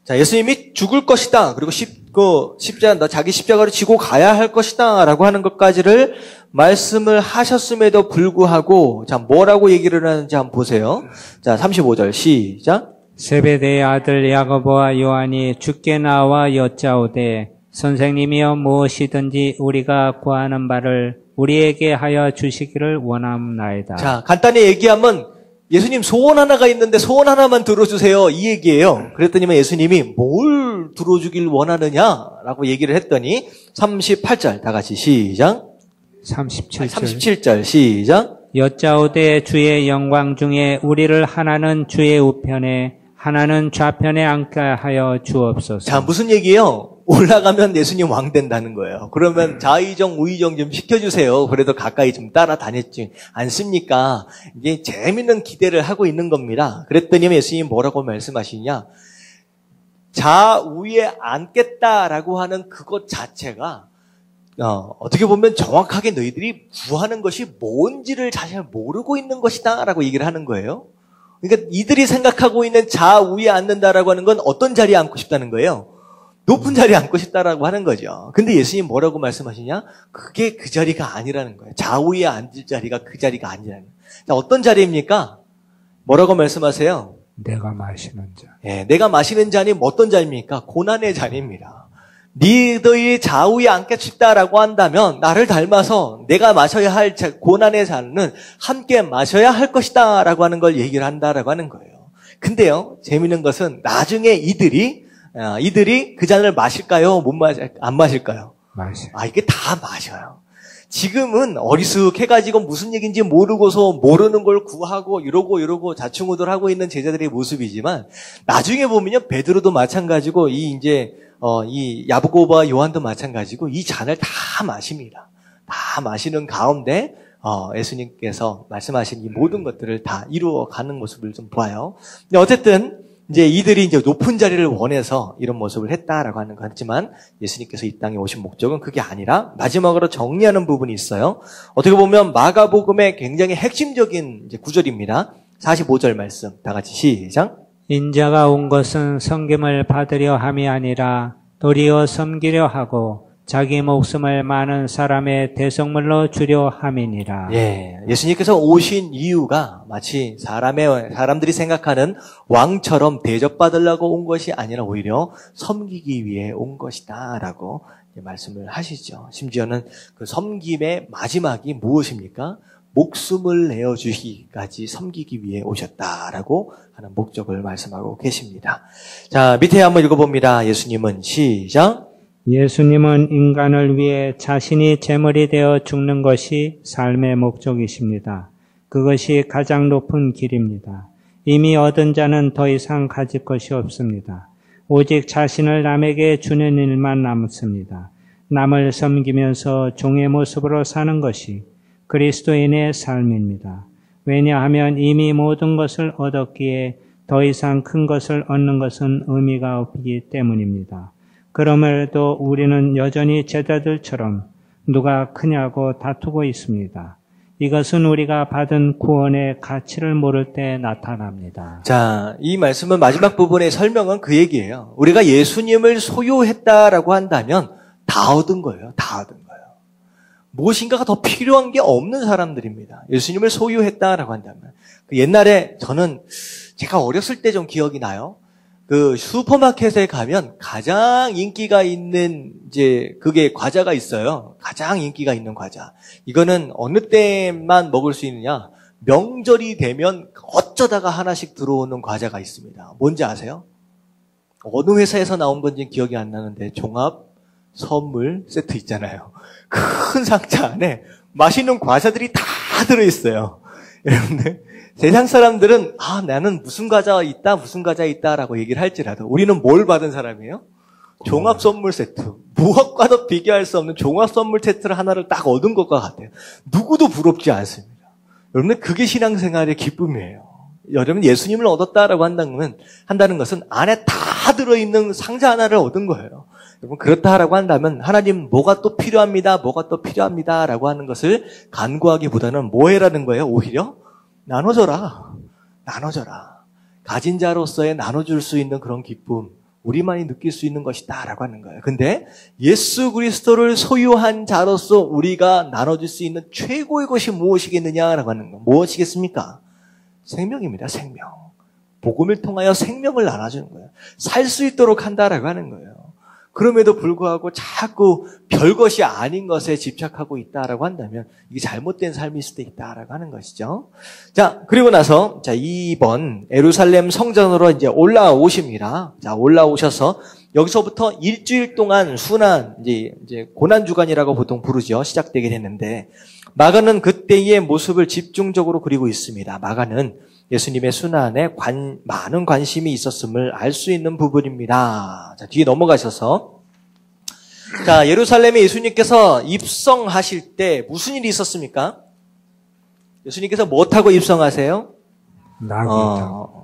자, 예수님이 죽을 것이다. 그리고 자기 십자가를 지고 가야 할 것이다. 라고 하는 것까지를 말씀을 하셨음에도 불구하고, 자, 뭐라고 얘기를 하는지 한번 보세요. 자, 35절 시작.
세베대의 아들 야고보와 요한이 주께 나와 여짜오되 선생님이여 무엇이든지 우리가 구하는 바를 우리에게 하여 주시기를 원함나이다.
자, 간단히 얘기하면 예수님 소원 하나가 있는데 소원 하나만 들어주세요. 이 얘기예요. 그랬더니 예수님이 뭘 들어주길 원하느냐라고 얘기를 했더니 38절 다 같이 시작. 37절 시작.
여짜오되 주의 영광 중에 우리를 하나는 주의 우편에 하나는 좌편에 앉게 하여 주옵소서.
자, 무슨 얘기예요? 올라가면 예수님 왕 된다는 거예요. 그러면 좌의정 우의정 좀 시켜주세요. 그래도 가까이 좀 따라다녔지 않습니까? 이게 재밌는 기대를 하고 있는 겁니다. 그랬더니 예수님 뭐라고 말씀하시냐? 좌우에 앉겠다라고 하는 그것 자체가 어떻게 보면 정확하게 너희들이 구하는 것이 뭔지를 잘 모르고 있는 것이다 라고 얘기를 하는 거예요. 그러니까 이들이 생각하고 있는 좌우에 앉는다라고 하는 건 어떤 자리에 앉고 싶다는 거예요? 높은 자리에 앉고 싶다라고 하는 거죠. 근데 예수님 뭐라고 말씀하시냐? 그게 그 자리가 아니라는 거예요. 좌우에 앉을 자리가 그 자리가 아니라는 거예요. 자, 어떤 자리입니까? 뭐라고 말씀하세요?
내가 마시는 자.
예, 내가 마시는 잔이 어떤 잔입니까? 고난의 잔입니다. 너희 좌우에 앉고 싶다라고 한다면 나를 닮아서 내가 마셔야 할 고난의 잔은 함께 마셔야 할 것이다 라고 하는 걸 얘기를 한다라고 하는 거예요. 근데요, 재미있는 것은 나중에 이들이 그 잔을 마실까요? 안 마실까요?
마셔.
이게 다 마셔요. 지금은 어리숙해가지고 무슨 얘기인지 모르고서 모르는 걸 구하고 이러고 자충우돌하고 있는 제자들의 모습이지만 나중에 보면요, 베드로도 마찬가지고 이 야고보와 요한도 마찬가지고 이 잔을 다 마십니다. 다 마시는 가운데 예수님께서 말씀하신 이 모든 것들을 다 이루어가는 모습을 좀 봐요. 근데 어쨌든 이제 이들이 이제 높은 자리를 원해서 이런 모습을 했다라고 하는 거지만 예수님께서 이 땅에 오신 목적은 그게 아니라 마지막으로 정리하는 부분이 있어요. 어떻게 보면 마가복음의 굉장히 핵심적인 이제 구절입니다. 45절 말씀 다 같이 시작.
인자가 온 것은 섬김을 받으려 함이 아니라 도리어 섬기려 하고 자기 목숨을 많은 사람의 대속물로 주려 함이니라.
예, 예수님께서 오신 이유가 마치 사람들이 생각하는 왕처럼 대접받으려고 온 것이 아니라 오히려 섬기기 위해 온 것이다라고 말씀을 하시죠. 심지어는 그 섬김의 마지막이 무엇입니까? 목숨을 내어주시기까지 섬기기 위해 오셨다라고 하는 목적을 말씀하고 계십니다. 자, 밑에 한번 읽어봅니다. 예수님은 시작.
예수님은 인간을 위해 자신이 제물이 되어 죽는 것이 삶의 목적이십니다. 그것이 가장 높은 길입니다. 이미 얻은 자는 더 이상 가질 것이 없습니다. 오직 자신을 남에게 주는 일만 남습니다. 남을 섬기면서 종의 모습으로 사는 것이 그리스도인의 삶입니다. 왜냐하면 이미 모든 것을 얻었기에 더 이상 큰 것을 얻는 것은 의미가 없기 때문입니다. 그럼에도 우리는 여전히 제자들처럼 누가 크냐고 다투고 있습니다. 이것은 우리가 받은 구원의 가치를 모를 때 나타납니다.
자, 이 말씀은 마지막 부분의 설명은 그 얘기예요. 우리가 예수님을 소유했다라고 한다면 다 얻은 거예요. 다 얻은 거예요. 무엇인가가 더 필요한 게 없는 사람들입니다. 예수님을 소유했다라고 한다면. 옛날에 제가 어렸을 때 좀 기억이 나요. 그 슈퍼마켓에 가면 가장 인기가 있는 그게 과자가 있어요. 가장 인기가 있는 과자. 이거는 어느 때만 먹을 수 있느냐? 명절이 되면 어쩌다가 하나씩 들어오는 과자가 있습니다. 뭔지 아세요? 어느 회사에서 나온 건지 기억이 안 나는데 종합 선물 세트 있잖아요. 큰 상자 안에 맛있는 과자들이 다 들어있어요. 여러분들, 세상 사람들은 나는 무슨 과자 있다라고 얘기를 할지라도 우리는 뭘 받은 사람이에요? 종합 선물 세트. 무엇과도 비교할 수 없는 종합 선물 세트를 하나를 딱 얻은 것과 같아요. 누구도 부럽지 않습니다. 여러분들, 그게 신앙생활의 기쁨이에요. 여러분 예수님을 얻었다라고 한다는 것은 안에 다 들어있는 상자 하나를 얻은 거예요. 여러분 그렇다라고 한다면 하나님 뭐가 또 필요합니다. 뭐가 또 필요합니다라고 하는 것을 간구하기보다는 뭐 해라는 거예요? 오히려 나눠줘라. 나눠줘라. 가진 자로서의 나눠줄 수 있는 그런 기쁨 우리만이 느낄 수 있는 것이다라고 하는 거예요. 근데 예수 그리스도를 소유한 자로서 우리가 나눠줄 수 있는 최고의 것이 무엇이겠느냐라고 하는 거. 무엇이겠습니까? 생명입니다. 생명. 복음을 통하여 생명을 나눠주는 거예요. 살 수 있도록 한다라고 하는 거예요. 그럼에도 불구하고 자꾸 별것이 아닌 것에 집착하고 있다라고 한다면 이게 잘못된 삶일 수도 있다라고 하는 것이죠. 자, 그리고 나서 2번 예루살렘 성전으로 이제 올라오십니다. 자, 올라오셔서 여기서부터 일주일 동안 순환 이제 고난 주간이라고 보통 부르죠. 시작되게 됐는데 마가는 그때의 모습을 집중적으로 그리고 있습니다. 마가는 예수님의 순환에 많은 관심이 있었음을 알 수 있는 부분입니다. 자, 뒤에 넘어가셔서 자, 예루살렘에 예수님께서 입성하실 때 무슨 일이 있었습니까? 예수님께서 뭐 타고 입성하세요?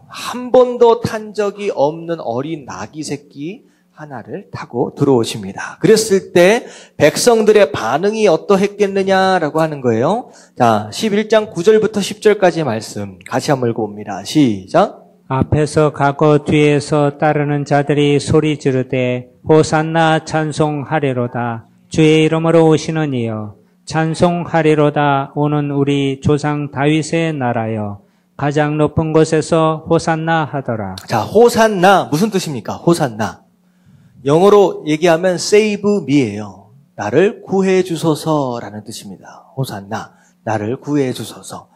한 번도 탄 적이 없는 어린 나귀 새끼 하나를 타고 들어오십니다. 그랬을 때 백성들의 반응이 어떠했겠느냐라고 하는 거예요. 자, 11장 9절부터 10절까지의 말씀 같이 한번 읽어봅니다. 시작.
앞에서 가고 뒤에서 따르는 자들이 소리 지르되 호산나 찬송하리로다. 주의 이름으로 오시는 이여 찬송하리로다. 오는 우리 조상 다윗의 나라여 가장 높은 곳에서 호산나 하더라.
자, 호산나 무슨 뜻입니까? 호산나. 영어로 얘기하면 save me예요. 나를 구해 주소서라는 뜻입니다. 호산나. 나를 구해 주소서.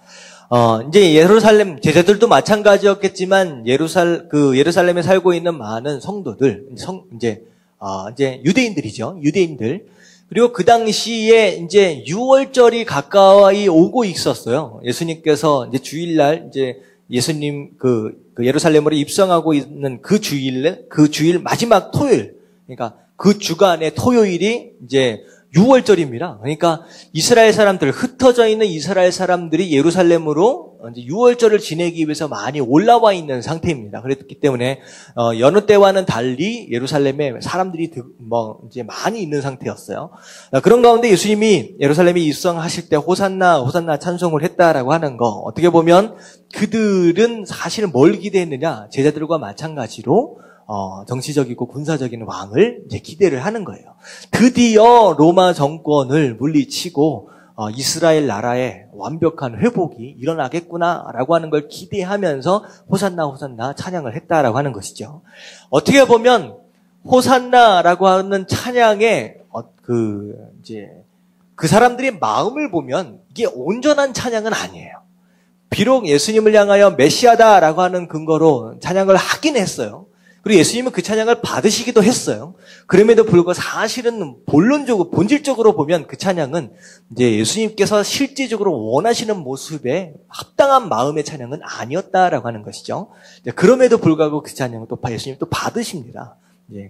이제 예루살렘 제자들도 마찬가지였겠지만 예루살렘에 살고 있는 많은 성도들 이제 유대인들이죠. 유대인들. 그리고 그 당시에 이제 6월절이 가까이 오고 있었어요. 예수님께서 이제 주일날 이제 예수님 그 예루살렘으로 입성하고 있는 그 주일 마지막 토요일. 그러니까 그 주간의 토요일이 이제 6월절입니다. 그러니까 이스라엘 사람들, 흩어져 있는 이스라엘 사람들이 예루살렘으로 이제 6월절을 지내기 위해서 많이 올라와 있는 상태입니다. 그랬기 때문에 여느 때와는 달리 예루살렘에 사람들이 이제 많이 있는 상태였어요. 그런 가운데 예수님이 예루살렘에 입성하실 때 호산나 호산나 찬송을 했다라고 하는 거 어떻게 보면 그들은 사실 뭘 기대했느냐? 제자들과 마찬가지로 정치적이고 군사적인 왕을 이제 기대를 하는 거예요. 드디어 로마 정권을 물리치고 이스라엘 나라의 완벽한 회복이 일어나겠구나라고 하는 걸 기대하면서 호산나 호산나 찬양을 했다라고 하는 것이죠. 어떻게 보면 호산나라고 하는 찬양의 그 사람들의 마음을 보면 이게 온전한 찬양은 아니에요. 비록 예수님을 향하여 메시아다라고 하는 근거로 찬양을 하긴 했어요. 그리고 예수님은 그 찬양을 받으시기도 했어요. 그럼에도 불구하고 사실은 본질적으로 보면 그 찬양은 이제 예수님께서 실제적으로 원하시는 모습에 합당한 마음의 찬양은 아니었다라고 하는 것이죠. 그럼에도 불구하고 그 찬양을 또 예수님이 또 받으십니다.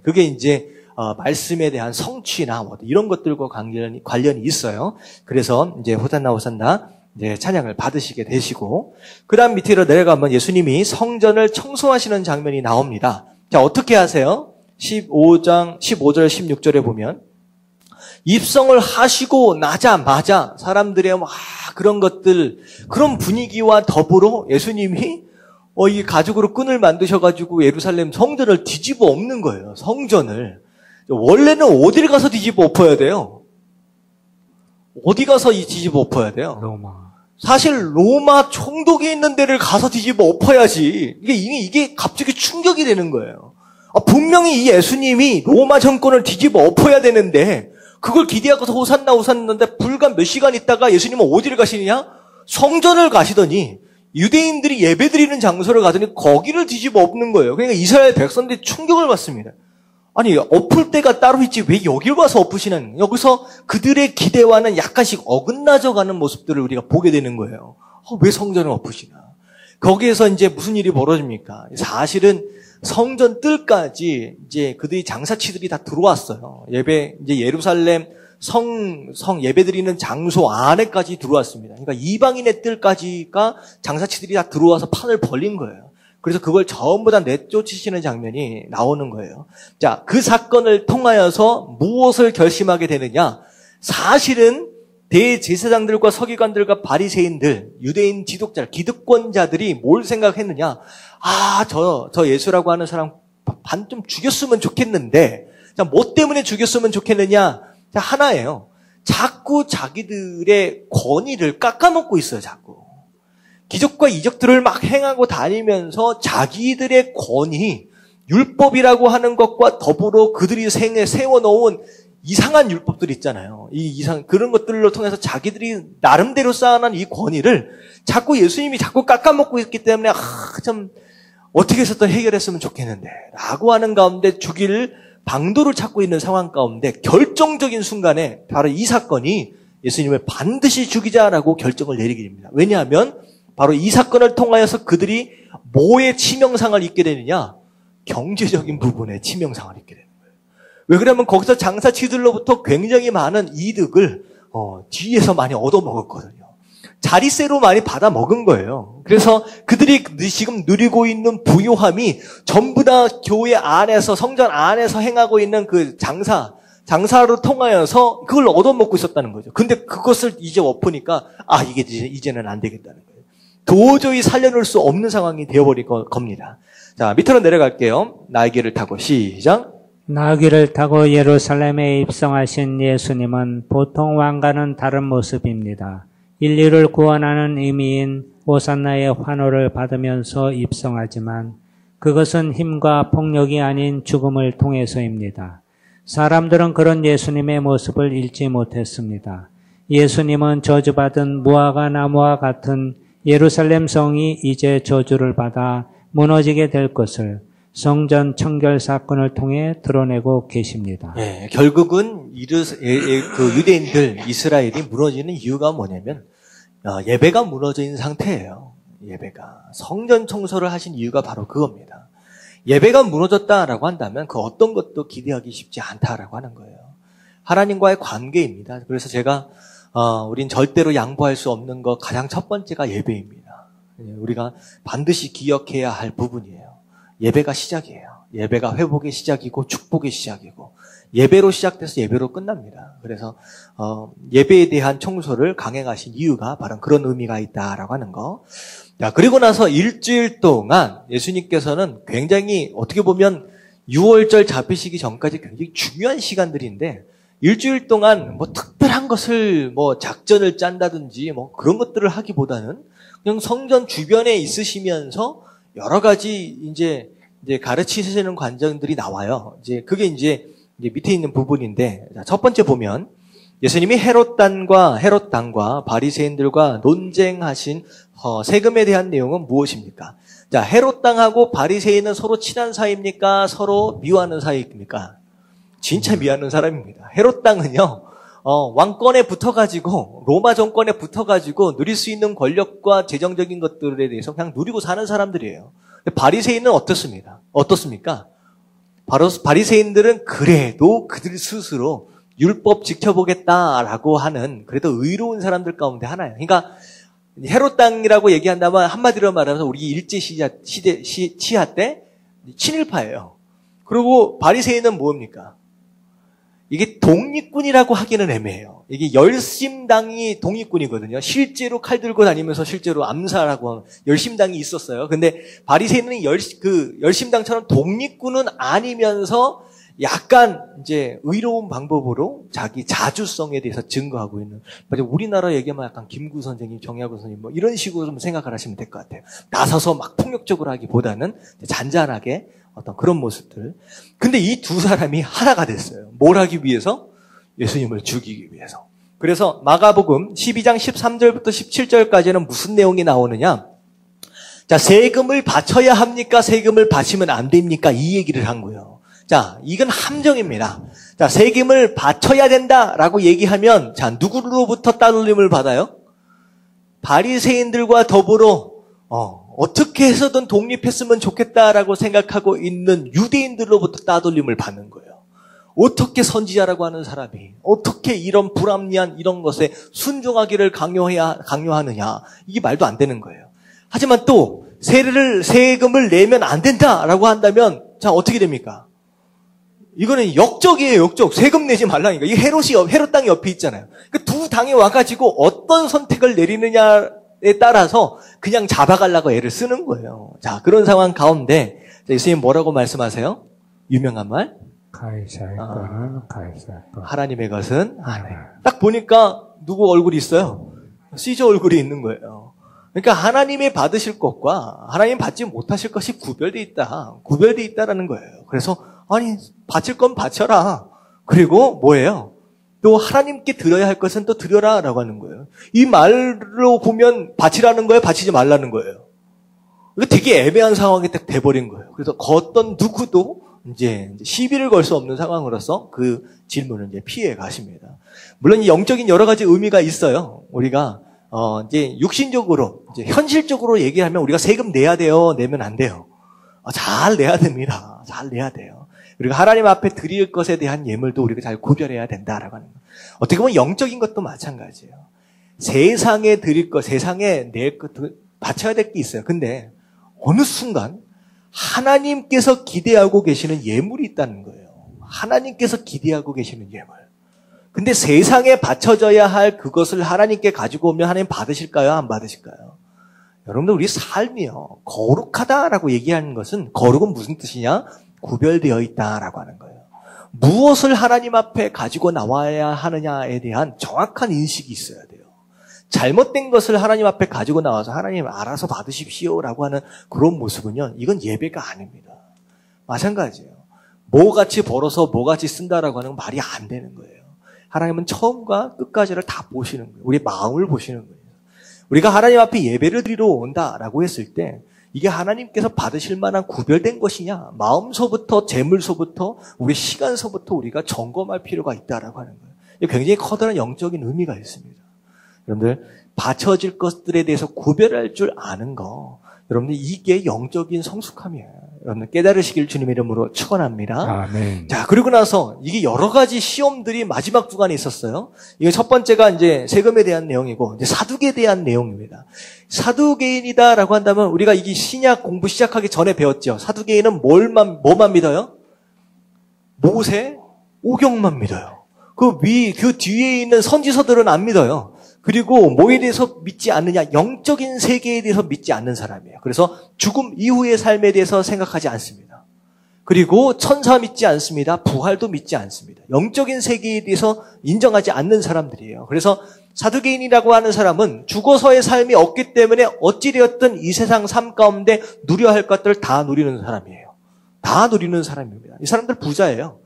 그게 이제 말씀에 대한 성취나 뭐 이런 것들과 관련이 있어요. 그래서 이제 호산나 호산나 이제 찬양을 받으시게 되시고 그다음 밑으로 내려가면 예수님이 성전을 청소하시는 장면이 나옵니다. 자, 어떻게 하세요? 15절, 16절에 보면 입성을 하시고 나자마자 사람들의 그런 것들, 그런 분위기와 더불어 예수님이 이 가죽으로 끈을 만드셔가지고 예루살렘 성전을 뒤집어 엎는 거예요. 성전을. 원래는 어디를 가서 뒤집어 엎어야 돼요? 어디 가서 뒤집어 엎어야 돼요?
로마.
사실 로마 총독이 있는 데를 가서 뒤집어 엎어야지. 이게 갑자기 충격이 되는 거예요. 분명히 이 예수님이 로마 정권을 뒤집어 엎어야 되는데 그걸 기대하고서 호산나 호산나인데 불과 몇 시간 있다가 예수님은 어디를 가시느냐? 성전을 가시더니 유대인들이 예배드리는 장소를 가더니 거기를 뒤집어 엎는 거예요. 그러니까 이스라엘 백성들이 충격을 받습니다. 아니 엎을 때가 따로 있지 왜 여길 와서 엎으시는 여기서 그들의 기대와는 약간씩 어긋나져가는 모습들을 우리가 보게 되는 거예요. 왜 성전을 엎으시나? 거기에서 이제 무슨 일이 벌어집니까? 사실은 성전 뜰까지 이제 그들이 장사치들이 다 들어왔어요. 이제 예루살렘 성 예배드리는 장소 안에까지 들어왔습니다. 그러니까 이방인의 뜰까지가 장사치들이 다 들어와서 판을 벌린 거예요. 그래서 그걸 전부 다 내쫓으시는 장면이 나오는 거예요. 자, 그 사건을 통하여서 무엇을 결심하게 되느냐? 사실은 대제사장들과 서기관들과 바리새인들, 유대인 지도자, 기득권자들이 뭘 생각했느냐? 저 예수라고 하는 사람 반 좀 죽였으면 좋겠는데, 자, 뭐 때문에 죽였으면 좋겠느냐? 자, 하나예요. 자꾸 자기들의 권위를 깎아먹고 있어요, 자꾸. 기적과 이적들을 막 행하고 다니면서 자기들의 권위, 율법이라고 하는 것과 더불어 그들이 세워놓은 이상한 율법들 있잖아요. 그런 것들로 통해서 자기들이 나름대로 쌓아놓은 이 권위를 자꾸 예수님이 자꾸 깎아먹고 있기 때문에, 좀, 어떻게 해서든 해결했으면 좋겠는데, 라고 하는 가운데 죽일 방도를 찾고 있는 상황 가운데 결정적인 순간에 바로 이 사건이 예수님을 반드시 죽이자라고 결정을 내리게 됩니다. 왜냐하면 바로 이 사건을 통하여서 그들이 뭐의 치명상을 입게 되느냐? 경제적인 부분에 치명상을 입게 되는 거예요. 왜 그러냐면 거기서 장사치들로부터 굉장히 많은 이득을 뒤에서 많이 얻어먹었거든요. 자리세로 많이 받아 먹은 거예요. 그래서 그들이 지금 누리고 있는 부요함이 전부 다 교회 안에서, 성전 안에서 행하고 있는 그 장사로 통하여서 그걸 얻어먹고 있었다는 거죠. 근데 그것을 이제 엎으니까, 이게 이제는 안 되겠다는 거예요. 도저히 살려놓을 수 없는 상황이 되어버릴 겁니다. 자, 밑으로 내려갈게요. 날개를 타고 시작.
나귀를 타고 예루살렘에 입성하신 예수님은 보통 왕과는 다른 모습입니다. 인류를 구원하는 의미인 오산나의 환호를 받으면서 입성하지만 그것은 힘과 폭력이 아닌 죽음을 통해서입니다. 사람들은 그런 예수님의 모습을 잊지 못했습니다. 예수님은 저주받은 무화과 나무와 같은 예루살렘 성이 이제 저주를 받아 무너지게 될 것을 성전 청결 사건을 통해 드러내고 계십니다.
네, 결국은 그 유대인들, 이스라엘이 무너지는 이유가 뭐냐면 예배가 무너져 있는 상태예요. 예배가. 성전 청소를 하신 이유가 바로 그겁니다. 예배가 무너졌다라고 한다면 그 어떤 것도 기대하기 쉽지 않다라고 하는 거예요. 하나님과의 관계입니다. 그래서 제가 우린 절대로 양보할 수 없는 것 가장 첫 번째가 예배입니다. 우리가 반드시 기억해야 할 부분이에요. 예배가 시작이에요. 예배가 회복의 시작이고 축복의 시작이고 예배로 시작돼서 예배로 끝납니다. 그래서 예배에 대한 청소를 강행하신 이유가 바로 그런 의미가 있다라고 하는 거. 자, 그리고 나서 일주일 동안 예수님께서는 굉장히 어떻게 보면 6월절 잡히시기 전까지 굉장히 중요한 시간들인데 일주일 동안 뭐 특별한 것을 뭐 작전을 짠다든지 뭐 그런 것들을 하기보다는 그냥 성전 주변에 있으시면서 여러 가지 이제 가르치시는 관정들이 나와요. 그게 이제 밑에 있는 부분인데, 첫 번째 보면 예수님이 헤롯 당과 바리새인들과 논쟁하신 세금에 대한 내용은 무엇입니까? 자, 헤롯 당하고 바리새인은 서로 친한 사이입니까? 서로 미워하는 사이입니까? 진짜 미워하는 사람입니다. 헤롯 당은요, 왕권에 붙어가지고, 로마 정권에 붙어가지고, 누릴 수 있는 권력과 재정적인 것들에 대해서 그냥 누리고 사는 사람들이에요. 바리새인은 어떻습니까? 바로 바리새인들은 그래도 그들 스스로 율법 지켜보겠다라고 하는, 그래도 의로운 사람들 가운데 하나예요. 그러니까, 헤롯 당이라고 얘기한다면 한마디로 말하면 우리 일제 치하 때 친일파예요. 그리고 바리새인은 뭡니까? 이게 독립군이라고 하기는 애매해요. 이게 열심당이 독립군이거든요. 실제로 칼 들고 다니면서 실제로 암살하고 하는 열심당이 있었어요. 근데 바리새인은 열심당처럼 독립군은 아니면서 약간 이제 의로운 방법으로 자기 자주성에 대해서 증거하고 있는, 우리나라 얘기하면 약간 김구 선생님, 정약우 선생님 뭐 이런 식으로 좀 생각을 하시면 될 것 같아요. 나서서 막 폭력적으로 하기보다는 잔잔하게 어떤 그런 모습들. 근데 이 두 사람이 하나가 됐어요. 뭘 하기 위해서? 예수님을 죽이기 위해서. 그래서 마가복음 12장 13절부터 17절까지는 무슨 내용이 나오느냐? 자, 세금을 바쳐야 합니까? 세금을 바치면 안 됩니까? 이 얘기를 한 거예요. 자, 이건 함정입니다. 자, 세금을 바쳐야 된다라고 얘기하면, 자, 누구로부터 따돌림을 받아요? 바리새인들과 더불어, 어떻게 해서든 독립했으면 좋겠다라고 생각하고 있는 유대인들로부터 따돌림을 받는 거예요. 어떻게 선지자라고 하는 사람이 어떻게 이런 불합리한 이런 것에 순종하기를 강요하느냐. 이게 말도 안 되는 거예요. 하지만 또 세금을 내면 안 된다라고 한다면 자 어떻게 됩니까? 이거는 역적이에요, 역적. 세금 내지 말라니까. 이 헤롯 땅이 옆에 있잖아요. 그 두 당이 와가지고 어떤 선택을 내리느냐에 따라서 그냥 잡아가려고 애를 쓰는 거예요. 자, 그런 상황 가운데 예수님 뭐라고 말씀하세요? 유명한 말?
가이사의 거는 가이사의 것.
하나님의 것은 하나님. 딱 보니까 누구 얼굴이 있어요? 시저 얼굴이 있는 거예요. 그러니까 하나님이 받으실 것과 하나님 받지 못하실 것이 구별되어 있다라는 거예요. 그래서 아니 바칠 건 바쳐라. 그리고 뭐예요? 또 하나님께 드려야 할 것은 또 드려라라고 하는 거예요. 이 말로 보면 바치라는 거예요, 바치지 말라는 거예요. 이거 되게 애매한 상황이 딱 돼버린 거예요. 그래서 어떤 누구도 이제 시비를 걸 수 없는 상황으로서 그 질문을 이제 피해 가십니다. 물론 이 영적인 여러 가지 의미가 있어요. 우리가 이제 육신적으로 이제 현실적으로 얘기하면 우리가 세금 내야 돼요, 내면 안 돼요. 잘 내야 됩니다. 잘 내야 돼요. 그리고 하나님 앞에 드릴 것에 대한 예물도 우리가 잘 구별해야 된다라고 하는 거예요. 어떻게 보면 영적인 것도 마찬가지예요. 세상에 드릴 것, 세상에 낼 것, 바쳐야 될 게 있어요. 근데 어느 순간 하나님께서 기대하고 계시는 예물이 있다는 거예요. 하나님께서 기대하고 계시는 예물. 근데 세상에 바쳐져야 할 그것을 하나님께 가지고 오면 하나님 받으실까요? 안 받으실까요? 여러분들 우리 삶이요. 거룩하다라고 얘기하는 것은 거룩은 무슨 뜻이냐? 구별되어 있다라고 하는 거예요. 무엇을 하나님 앞에 가지고 나와야 하느냐에 대한 정확한 인식이 있어야 돼요. 잘못된 것을 하나님 앞에 가지고 나와서 하나님 알아서 받으십시오라고 하는 그런 모습은요. 이건 예배가 아닙니다. 마찬가지예요. 뭐같이 벌어서 뭐같이 쓴다라고 하는 건 말이 안 되는 거예요. 하나님은 처음과 끝까지를 다 보시는 거예요. 우리의 마음을 보시는 거예요. 우리가 하나님 앞에 예배를 드리러 온다라고 했을 때 이게 하나님께서 받으실 만한 구별된 것이냐, 마음서부터 재물서부터 우리 시간서부터 우리가 점검할 필요가 있다라고 하는 거예요. 이게 굉장히 커다란 영적인 의미가 있습니다. 여러분들 바쳐질 것들에 대해서 구별할 줄 아는 거, 여러분들 이게 영적인 성숙함이에요. 여러분들 깨달으시길 주님의 이름으로 축원합니다.
아멘.
자, 그리고 나서 이게 여러 가지 시험들이 마지막 주간에 있었어요. 이게 첫 번째가 이제 세금에 대한 내용이고, 이제 사두개에 대한 내용입니다. 사두개인이다라고 한다면 우리가 이게 신약 공부 시작하기 전에 배웠죠. 사두개인은 뭐만 믿어요? 모세, 오경만 믿어요. 그 뒤에 있는 선지서들은 안 믿어요. 그리고 뭐에 대해서 믿지 않느냐? 영적인 세계에 대해서 믿지 않는 사람이에요. 그래서 죽음 이후의 삶에 대해서 생각하지 않습니다. 그리고 천사 믿지 않습니다. 부활도 믿지 않습니다. 영적인 세계에 대해서 인정하지 않는 사람들이에요. 그래서 사두개인이라고 하는 사람은 죽어서의 삶이 없기 때문에 어찌되었든 이 세상 삶 가운데 누려야 할 것들을 다 누리는 사람이에요. 다 누리는 사람입니다. 이 사람들 부자예요.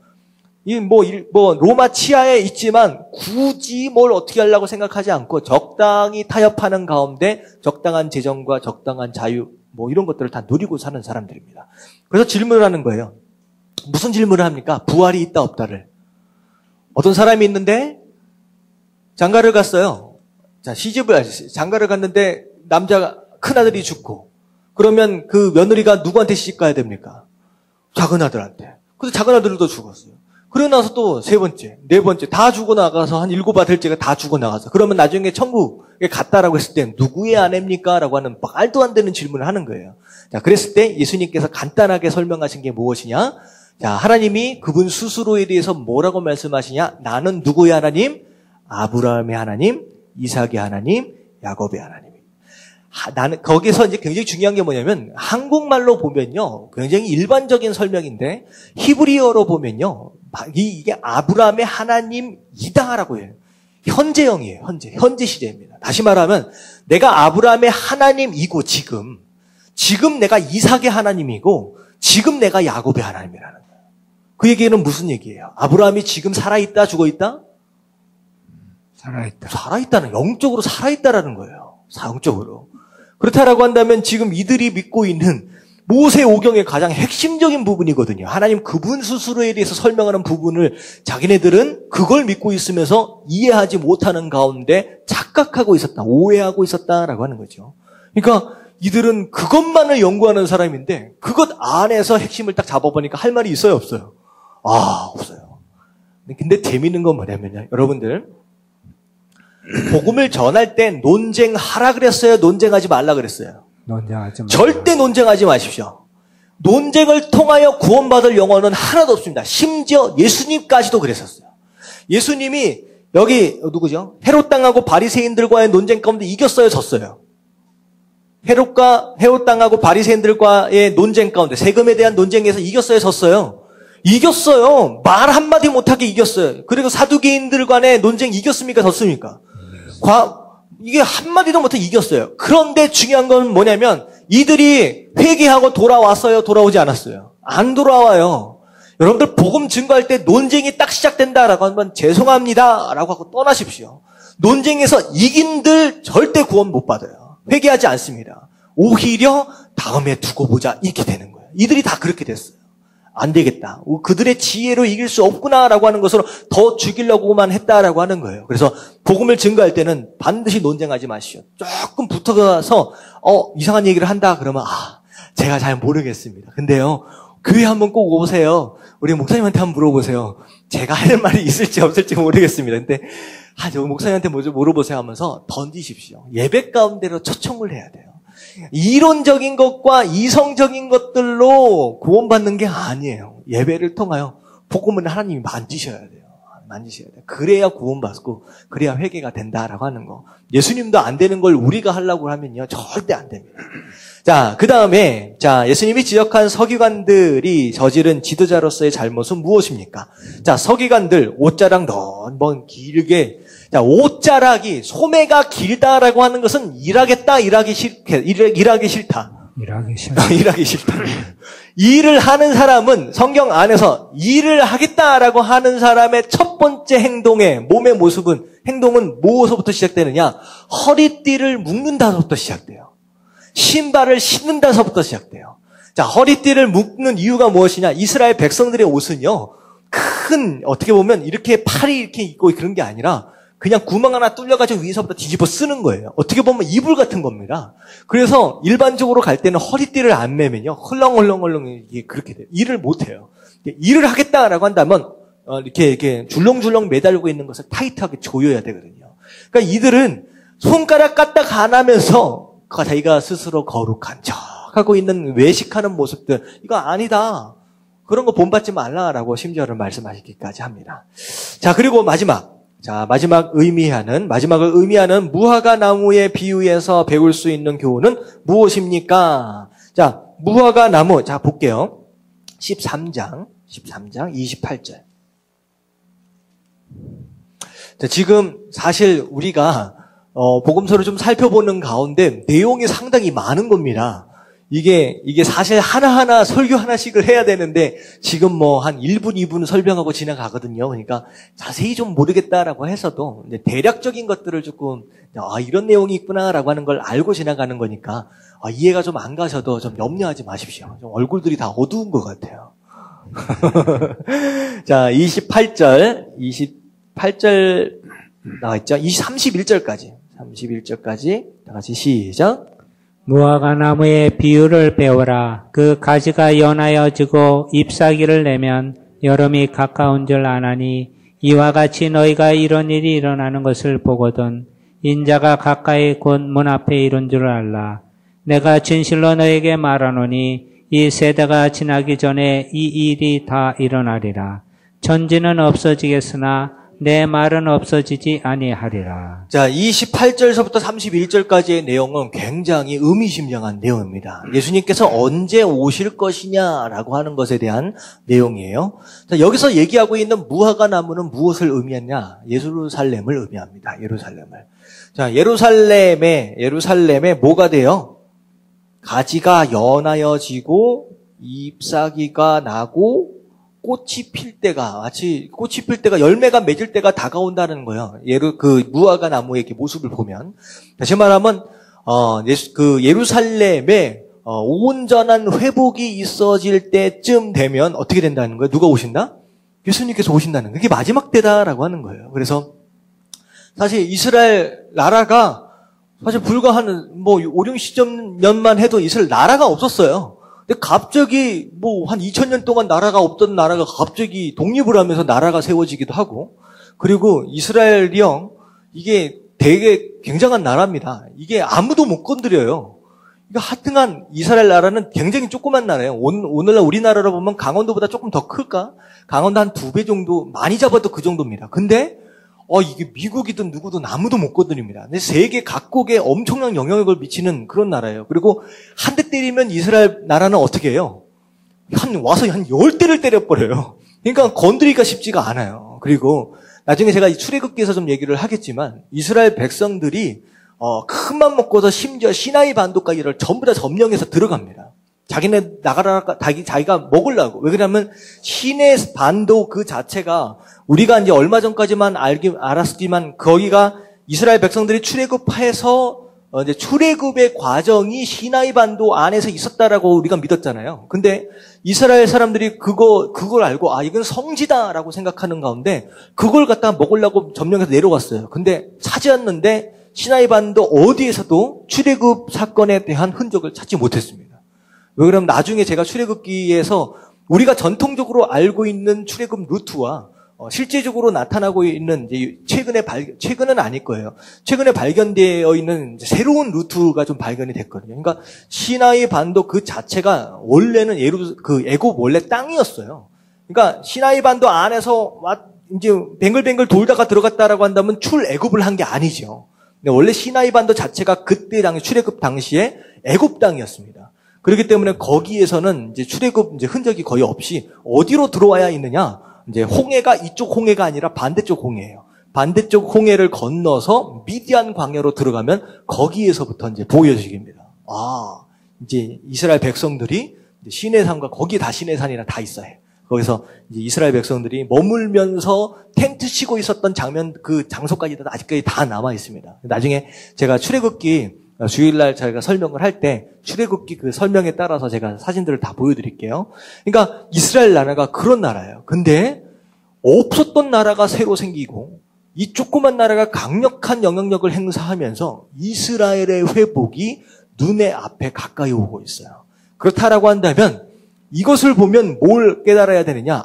로마 치하에 있지만 굳이 뭘 어떻게 하려고 생각하지 않고 적당히 타협하는 가운데 적당한 재정과 적당한 자유, 이런 것들을 다 누리고 사는 사람들입니다. 그래서 질문을 하는 거예요. 무슨 질문을 합니까? 부활이 있다, 없다를. 어떤 사람이 있는데 장가를 갔어요. 자, 장가를 갔는데 큰아들이 죽고, 그러면 그 며느리가 누구한테 시집 가야 됩니까? 작은 아들한테. 그래서 작은 아들도 죽었어요. 그러고 나서 또 세 번째, 네 번째 다 죽어 나가서 한 7아들째가 다 죽어 나가서 그러면 나중에 천국에 갔다라고 했을 때 누구의 아내입니까? 라고 하는 말도 안 되는 질문을 하는 거예요. 자, 그랬을 때 예수님께서 간단하게 설명하신 게 무엇이냐? 자, 하나님이 그분 스스로에 대해서 뭐라고 말씀하시냐? 나는 누구의 하나님? 아브라함의 하나님, 이삭의 하나님, 야곱의 하나님. 나는 거기서 이제 굉장히 중요한 게 뭐냐면 한국말로 보면요 굉장히 일반적인 설명인데 히브리어로 보면요 이게 아브라함의 하나님이다라고 해요. 현재형이에요. 현재 시제입니다. 다시 말하면 내가 아브라함의 하나님이고 지금 내가 이삭의 하나님이고 지금 내가 야곱의 하나님이라는 거예요. 그 얘기는 무슨 얘기예요? 아브라함이 지금 살아있다 죽어있다? 살아있다는 영적으로 살아있다라는 거예요. 영적으로. 그렇다라고 한다면 지금 이들이 믿고 있는 모세 오경의 가장 핵심적인 부분이거든요. 하나님 그분 스스로에 대해서 설명하는 부분을 자기네들은 그걸 믿고 있으면서 이해하지 못하는 가운데 착각하고 있었다, 오해하고 있었다라고 하는 거죠. 그러니까 이들은 그것만을 연구하는 사람인데 그것 안에서 핵심을 딱 잡아보니까 할 말이 있어요, 없어요? 없어요. 근데 재밌는 건 뭐냐면요. 여러분들, 복음을 전할 땐 논쟁하라 그랬어요? 논쟁하지 말라 그랬어요?
논쟁하지 마.
절대 논쟁하지 마십시오. 논쟁을 통하여 구원받을 영혼은 하나도 없습니다. 심지어 예수님까지도 그랬었어요. 예수님이 여기 누구죠? 헤롯 당하고 바리새인들과의 논쟁 가운데 이겼어요, 졌어요? 헤롯 당하고 바리새인들과의 논쟁 가운데 세금에 대한 논쟁에서 이겼어요, 졌어요? 이겼어요. 말 한마디 못하게 이겼어요. 그리고 사두개인들 간의 논쟁 이겼습니까, 졌습니까? 이게 한마디도 못하게 이겼어요. 그런데 중요한 건 뭐냐면 이들이 회개하고 돌아왔어요, 돌아오지 않았어요? 안 돌아와요. 여러분들 복음 증거할 때 논쟁이 딱 시작된다라고 하면 죄송합니다라고 하고 떠나십시오. 논쟁에서 이긴들 절대 구원 못 받아요. 회개하지 않습니다. 오히려 다음에 두고 보자 이렇게 되는 거예요. 이들이 다 그렇게 됐어요. 안 되겠다. 그들의 지혜로 이길 수 없구나라고 하는 것으로 더 죽이려고만 했다라고 하는 거예요. 그래서 복음을 증거할 때는 반드시 논쟁하지 마시오. 조금 붙어가서 이상한 얘기를 한다 그러면 제가 잘 모르겠습니다. 근데요, 교회 한번 꼭 오세요. 우리 목사님한테 한번 물어보세요. 제가 할 말이 있을지 없을지 모르겠습니다. 근데 저 목사님한테 먼저 물어보세요 하면서 던지십시오. 예배 가운데로 초청을 해야 돼요. 이론적인 것과 이성적인 것들로 구원받는 게 아니에요. 예배를 통하여 복음은 하나님이 만지셔야 돼요. 만지셔야 돼요. 그래야 구원받고 그래야 회개가 된다라고 하는 거. 예수님도 안 되는 걸 우리가 하려고 하면요, 절대 안 됩니다. 자, 그 다음에 예수님이 지적한 서기관들이 저지른 지도자로서의 잘못은 무엇입니까? 자, 서기관들 옷자락 너무 길게, 옷자락이 소매가 길다라고 하는 것은 일하기 싫다. 일을 하는 사람은 성경 안에서 일을 하겠다라고 하는 사람의 첫 번째 행동은 무엇서부터 시작되느냐? 허리띠를 묶는다서부터 시작돼요. 신발을 신는다서부터 시작돼요. 자, 허리띠를 묶는 이유가 무엇이냐? 이스라엘 백성들의 옷은요, 어떻게 보면 이렇게 팔이 이렇게 있고 그런 게 아니라 그냥 구멍 하나 뚫려가지고 위에서부터 뒤집어 쓰는 거예요. 어떻게 보면 이불 같은 겁니다. 그래서 일반적으로 갈 때는 허리띠를 안 매면요, 헐렁헐렁 이게 그렇게 돼요. 일을 못 해요. 일을 하겠다라고 한다면 이렇게 줄렁줄렁 매달고 있는 것을 타이트하게 조여야 되거든요. 그러니까 이들은 손가락 까딱 안 하면서 자기가 스스로 거룩한 척하고 있는 외식하는 모습들, 이거 아니다. 그런 거 본받지 말라라고 심지어는 말씀하시기까지 합니다. 자, 그리고 마지막을 의미하는 무화과 나무의 비유에서 배울 수 있는 교훈은 무엇입니까? 자, 무화과 나무, 볼게요. 13장 28절. 자, 지금 사실 우리가 복음서를 좀 살펴보는 가운데 내용이 상당히 많은 겁니다. 이게 사실 하나하나 설교 하나씩을 해야 되는데 지금 한 1분, 2분 설명하고 지나가거든요. 그러니까 자세히 좀 모르겠다라고 해서도 이제 대략적인 것들을 조금 이런 내용이 있구나라고 하는 걸 알고 지나가는 거니까 이해가 좀 안 가셔도 좀 염려하지 마십시오. 좀 얼굴들이 다 어두운 것 같아요. 자, 28절 나와 있죠. 31절까지 다 같이 시작.
무화과 나무의 비유를 배워라. 그 가지가 연하여 지고 잎사귀를 내면 여름이 가까운 줄 아나니 이와 같이 너희가 이런 일이 일어나는 것을 보거든 인자가 가까이 곧 문 앞에 이른 줄 알라. 내가 진실로 너에게 말하노니 이 세대가 지나기 전에 이 일이 다 일어나리라. 천지는 없어지겠으나 내 말은 없어지지 아니하리라.
자, 28절서부터 31절까지의 내용은 굉장히 의미심장한 내용입니다. 예수님께서 언제 오실 것이냐라고 하는 것에 대한 내용이에요. 자, 여기서 얘기하고 있는 무화과 나무는 무엇을 의미하냐? 예루살렘을 의미합니다. 예루살렘을. 자, 예루살렘에 뭐가 돼요? 가지가 연하여지고 잎사귀가 나고 꽃이 필 때가 열매가 맺을 때가 다가온다는 거예요. 그 무화과 나무의 이렇게 모습을 보면, 다시 말하면 예루살렘에 온전한 회복이 있어질 때쯤 되면 어떻게 된다는 거예요? 누가 오신다? 예수님께서 오신다는 거예요. 그게 마지막 때다라고 하는 거예요. 그래서 사실 이스라엘 나라가 사실 불과 한 5, 60년만 해도 이스라엘 나라가 없었어요. 근데 갑자기 뭐 한 2000년 동안 나라가 없던 나라가 갑자기 독립을 하면서 나라가 세워지기도 하고, 그리고 이스라엘이요, 이게 되게 굉장한 나라입니다. 이게 아무도 못 건드려요. 그러니까 하여튼간 이스라엘 나라는 굉장히 조그만 나라예요. 오늘날 우리나라로 보면 강원도보다 조금 더 클까? 강원도 한 2배 정도, 많이 잡아도 그 정도입니다. 근데 이게 미국이든 누구든 아무도 못 건드립니다. 근데 세계 각국에 엄청난 영향력을 미치는 그런 나라예요. 그리고 한 대 때리면 이스라엘 나라는 어떻게 해요? 와서 한 10대를 때려버려요. 그러니까 건드리기가 쉽지가 않아요. 그리고 나중에 제가 이 출애굽기에서 좀 얘기를 하겠지만, 이스라엘 백성들이 큰 맘 먹고서 심지어 시나이 반도까지를 전부 다 점령해서 들어갑니다. 자기네 나가라, 자기가 먹으려고. 왜 그러냐면 시내 반도 그 자체가 우리가 이제 얼마 전까지만 알았지만 거기가 이스라엘 백성들이 출애굽해서 이제 출애굽의 과정이 시나이 반도 안에서 있었다라고 우리가 믿었잖아요. 근데 이스라엘 사람들이 그걸 알고 이건 성지다라고 생각하는 가운데 그걸 갖다가 먹으려고 점령해서 내려왔어요. 근데 찾았는데 시나이 반도 어디에서도 출애굽 사건에 대한 흔적을 찾지 못했습니다. 왜 그러면 나중에 제가 출애굽기에서 우리가 전통적으로 알고 있는 출애굽 루트와 실제적으로 나타나고 있는 이제 최근은 아닐 거예요. 최근에 발견되어 있는 이제 새로운 루트가 좀 발견이 됐거든요. 그러니까 시나이 반도 그 자체가 원래는 애굽 원래 땅이었어요. 그러니까 시나이 반도 안에서 이제 뱅글뱅글 돌다가 들어갔다라고 한다면 출애굽을 한 게 아니죠. 근데 원래 시나이 반도 자체가 그때 출애굽 당시에 애굽 땅이었습니다. 그렇기 때문에 거기에서는 이제 출애굽 이제 흔적이 거의 없이 어디로 들어와야 있느냐? 이제 홍해가 이쪽 홍해가 아니라 반대쪽 홍해예요. 반대쪽 홍해를 건너서 미디안 광야로 들어가면 거기에서부터 이제 보여지기입니다. 이제 이스라엘 백성들이 시내산과 거기 다 시내산이랑 다 있어요. 거기서 이제 이스라엘 백성들이 머물면서 텐트 치고 있었던 장면, 그 장소까지도 아직까지 다 남아 있습니다. 나중에 제가 출애굽기 주일날 저희가 설명을 할 때 출애굽기 그 설명에 따라서 제가 사진들을 다 보여드릴게요. 그러니까 이스라엘 나라가 그런 나라예요. 근데 없었던 나라가 새로 생기고 이 조그만 나라가 강력한 영향력을 행사하면서 이스라엘의 회복이 눈에 앞에 가까이 오고 있어요. 그렇다라고 한다면 이것을 보면 뭘 깨달아야 되느냐?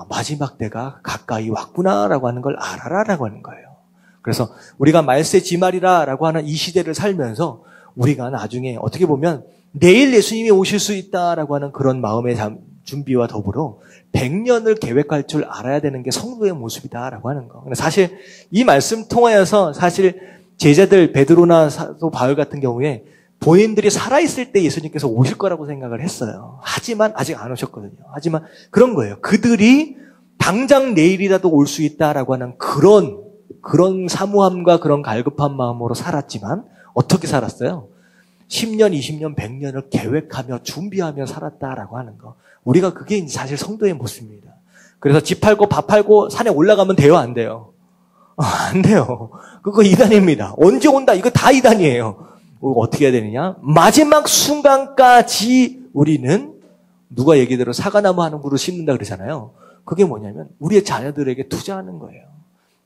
마지막 때가 가까이 왔구나라고 하는 걸 알아라라고 하는 거예요. 그래서 우리가 말세지말이라고 하는 이 시대를 살면서 우리가 나중에 어떻게 보면 내일 예수님이 오실 수 있다라고 하는 그런 마음의 준비와 더불어 100년을 계획할 줄 알아야 되는 게 성도의 모습이다라고 하는 거. 사실 이 말씀 통하여서 사실 제자들 베드로나 사도 바울 같은 경우에 본인들이 살아있을 때 예수님께서 오실 거라고 생각을 했어요. 하지만 아직 안 오셨거든요. 하지만 그런 거예요. 그들이 당장 내일이라도 올 수 있다라고 하는 그런 사무함과 그런 갈급한 마음으로 살았지만 어떻게 살았어요? 10년, 20년, 100년을 계획하며 준비하며 살았다라고 하는 거. 우리가 그게 이제 사실 성도의 모습입니다. 그래서 집 팔고 밥 팔고 산에 올라가면 돼요? 안 돼요? 안 돼요. 그거 이단입니다. 언제 온다? 이거 다 이단이에요. 어떻게 해야 되느냐? 마지막 순간까지 우리는 누가 얘기대로 사과나무 하는 그루 심는다 그러잖아요. 그게 뭐냐면 우리의 자녀들에게 투자하는 거예요.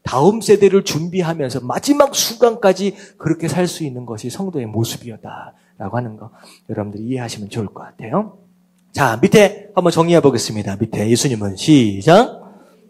다음 세대를 준비하면서 마지막 순간까지 그렇게 살 수 있는 것이 성도의 모습이었다라고 하는 거 여러분들이 이해하시면 좋을 것 같아요. 자, 밑에 한번 정리해 보겠습니다. 밑에 예수님은 시작.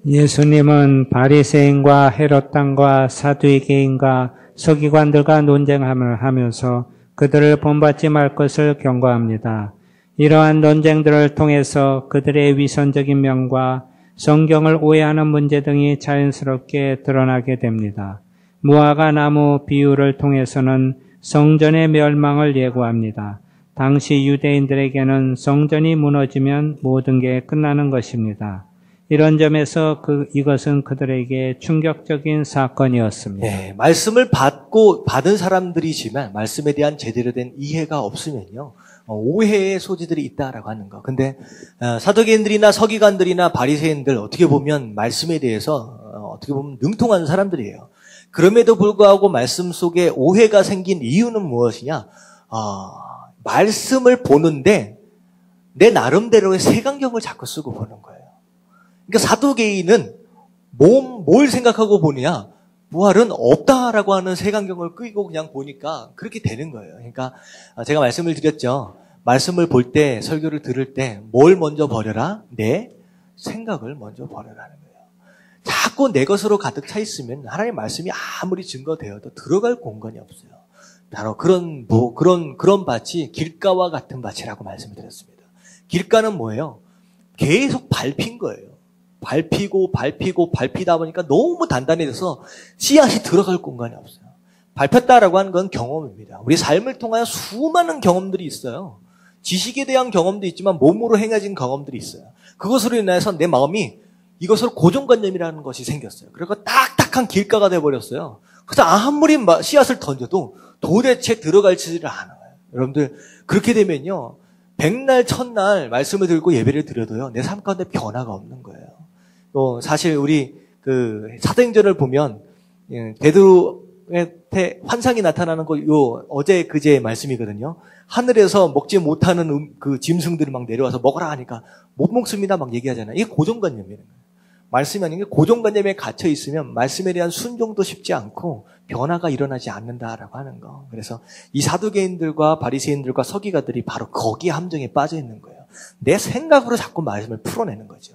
예수님은 바리새인과 헤롯 당과 사두개인과 서기관들과 논쟁을 하면서 그들을 본받지 말 것을 경고합니다. 이러한 논쟁들을 통해서 그들의 위선적인 면과 성경을 오해하는 문제 등이 자연스럽게 드러나게 됩니다. 무화과 나무 비유를 통해서는 성전의 멸망을 예고합니다. 당시 유대인들에게는 성전이 무너지면 모든 게 끝나는 것입니다. 이런 점에서 이것은 그들에게 충격적인 사건이었습니다.
네, 말씀을 받은 사람들이지만 말씀에 대한 제대로 된 이해가 없으면요. 오해의 소지들이 있다라고 하는 거. 근데 사두개인들이나 서기관들이나 바리새인들 어떻게 보면 말씀에 대해서 어떻게 보면 능통한 사람들이에요. 그럼에도 불구하고 말씀 속에 오해가 생긴 이유는 무엇이냐? 말씀을 보는데 내 나름대로의 색안경을 자꾸 쓰고 보는 거예요. 그러니까 사두개인은 뭘 생각하고 보느냐? 부활은 없다라고 하는 색안경을 끼고 그냥 보니까 그렇게 되는 거예요. 그러니까 제가 말씀을 드렸죠. 말씀을 볼 때, 설교를 들을 때 뭘 먼저 버려라? 내 생각을 먼저 버려라는 거예요. 자꾸 내 것으로 가득 차 있으면 하나님의 말씀이 아무리 증거되어도 들어갈 공간이 없어요. 바로 그런 밭이 길가와 같은 밭이라고 말씀을 드렸습니다. 길가는 뭐예요? 계속 밟힌 거예요. 밟히다 보니까 너무 단단해져서 씨앗이 들어갈 공간이 없어요. 밟혔다라고 하는 건 경험입니다. 우리 삶을 통하여 수많은 경험들이 있어요. 지식에 대한 경험도 있지만 몸으로 행해진 경험들이 있어요. 그것으로 인해서 내 마음이 이것으로 고정관념이라는 것이 생겼어요. 그리고 딱딱한 길가가 돼버렸어요. 그래서 아무리 씨앗을 던져도 도대체 들어갈지를 않아요. 여러분들 그렇게 되면요. 백날 첫날 말씀을 들고 예배를 드려도요. 내 삶 가운데 변화가 없는 거예요. 또 사실 우리 사도행전을 보면 베드로한테 환상이 나타나는 거 어제 그제 말씀이거든요. 하늘에서 먹지 못하는 그 짐승들이 막 내려와서 먹으라 하니까 못 먹습니다 막 얘기하잖아요. 이게 고정관념이에요. 말씀이 아닌 게 고정관념에 갇혀 있으면 말씀에 대한 순종도 쉽지 않고 변화가 일어나지 않는다라고 하는 거. 그래서 이 사두개인들과 바리새인들과 서기가들이 바로 거기에 함정에 빠져 있는 거예요. 내 생각으로 자꾸 말씀을 풀어내는 거죠.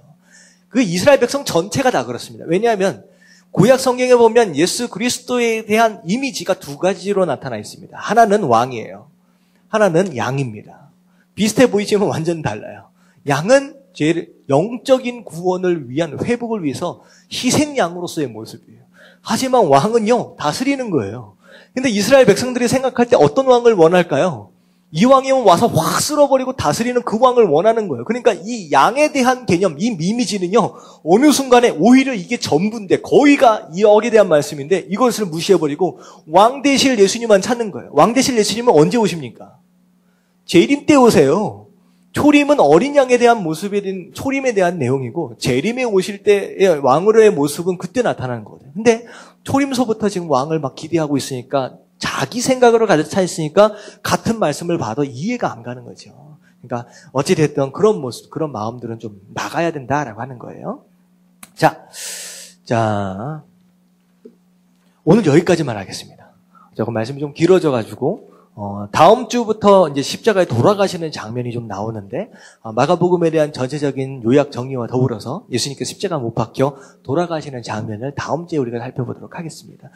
그 이스라엘 백성 전체가 다 그렇습니다. 왜냐하면 구약 성경에 보면 예수 그리스도에 대한 이미지가 두 가지로 나타나 있습니다. 하나는 왕이에요. 하나는 양입니다. 비슷해 보이지만 완전 달라요. 양은 영적인 구원을 위한 회복을 위해서 희생양으로서의 모습이에요. 하지만 왕은요, 다스리는 거예요. 근데 이스라엘 백성들이 생각할 때 어떤 왕을 원할까요? 이 왕이면 와서 확 쓸어버리고 다스리는 그 왕을 원하는 거예요. 그러니까 이 양에 대한 개념, 이 이미지는요, 어느 순간에 오히려 이게 전부인데, 거의가 이 역에 대한 말씀인데, 이것을 무시해버리고 왕 되실 예수님만 찾는 거예요. 왕 되실 예수님은 언제 오십니까? 재림 때 오세요. 초림은 어린 양에 대한 모습에 초림에 대한 내용이고 재림에 오실 때의 왕으로의 모습은 그때 나타나는 거거든요. 근데 초림서부터 지금 왕을 막 기대하고 있으니까 자기 생각으로 가득 차 있으니까 같은 말씀을 봐도 이해가 안 가는 거죠. 그러니까 어찌 됐든 그런 모습, 그런 마음들은 좀 나가야 된다라고 하는 거예요. 자 오늘 여기까지만 하겠습니다. 조금 말씀이 좀 길어져가지고. 다음 주부터 이제 십자가에 돌아가시는 장면이 좀 나오는데, 마가복음에 대한 전체적인 요약 정리와 더불어서 예수님께서 십자가 못 박혀 돌아가시는 장면을 다음 주에 우리가 살펴보도록 하겠습니다.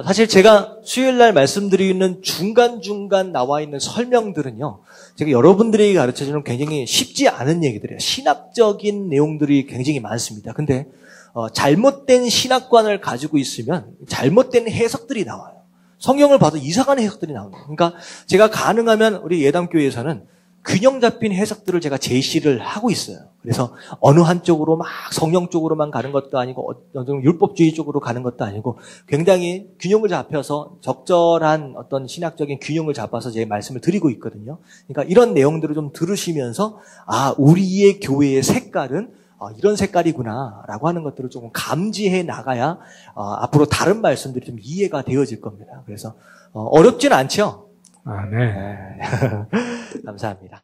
사실 제가 수요일 날 말씀드리는 중간중간 나와 있는 설명들은요, 제가 여러분들에게 가르쳐주는 굉장히 쉽지 않은 얘기들이에요. 신학적인 내용들이 굉장히 많습니다. 근데, 잘못된 신학관을 가지고 있으면 잘못된 해석들이 나와요. 성경을 봐도 이상한 해석들이 나옵니다. 그러니까 제가 가능하면 우리 예담교회에서는 균형 잡힌 해석들을 제가 제시를 하고 있어요. 그래서 어느 한쪽으로 막 성령 쪽으로만 가는 것도 아니고 율법주의 쪽으로 가는 것도 아니고 굉장히 균형을 잡혀서 적절한 어떤 신학적인 균형을 잡아서 제 말씀을 드리고 있거든요. 그러니까 이런 내용들을 좀 들으시면서 우리의 교회의 색깔은 이런 색깔이구나 라고 하는 것들을 조금 감지해 나가야 앞으로 다른 말씀들이 좀 이해가 되어질 겁니다. 그래서 어렵진 않죠?
네.
감사합니다.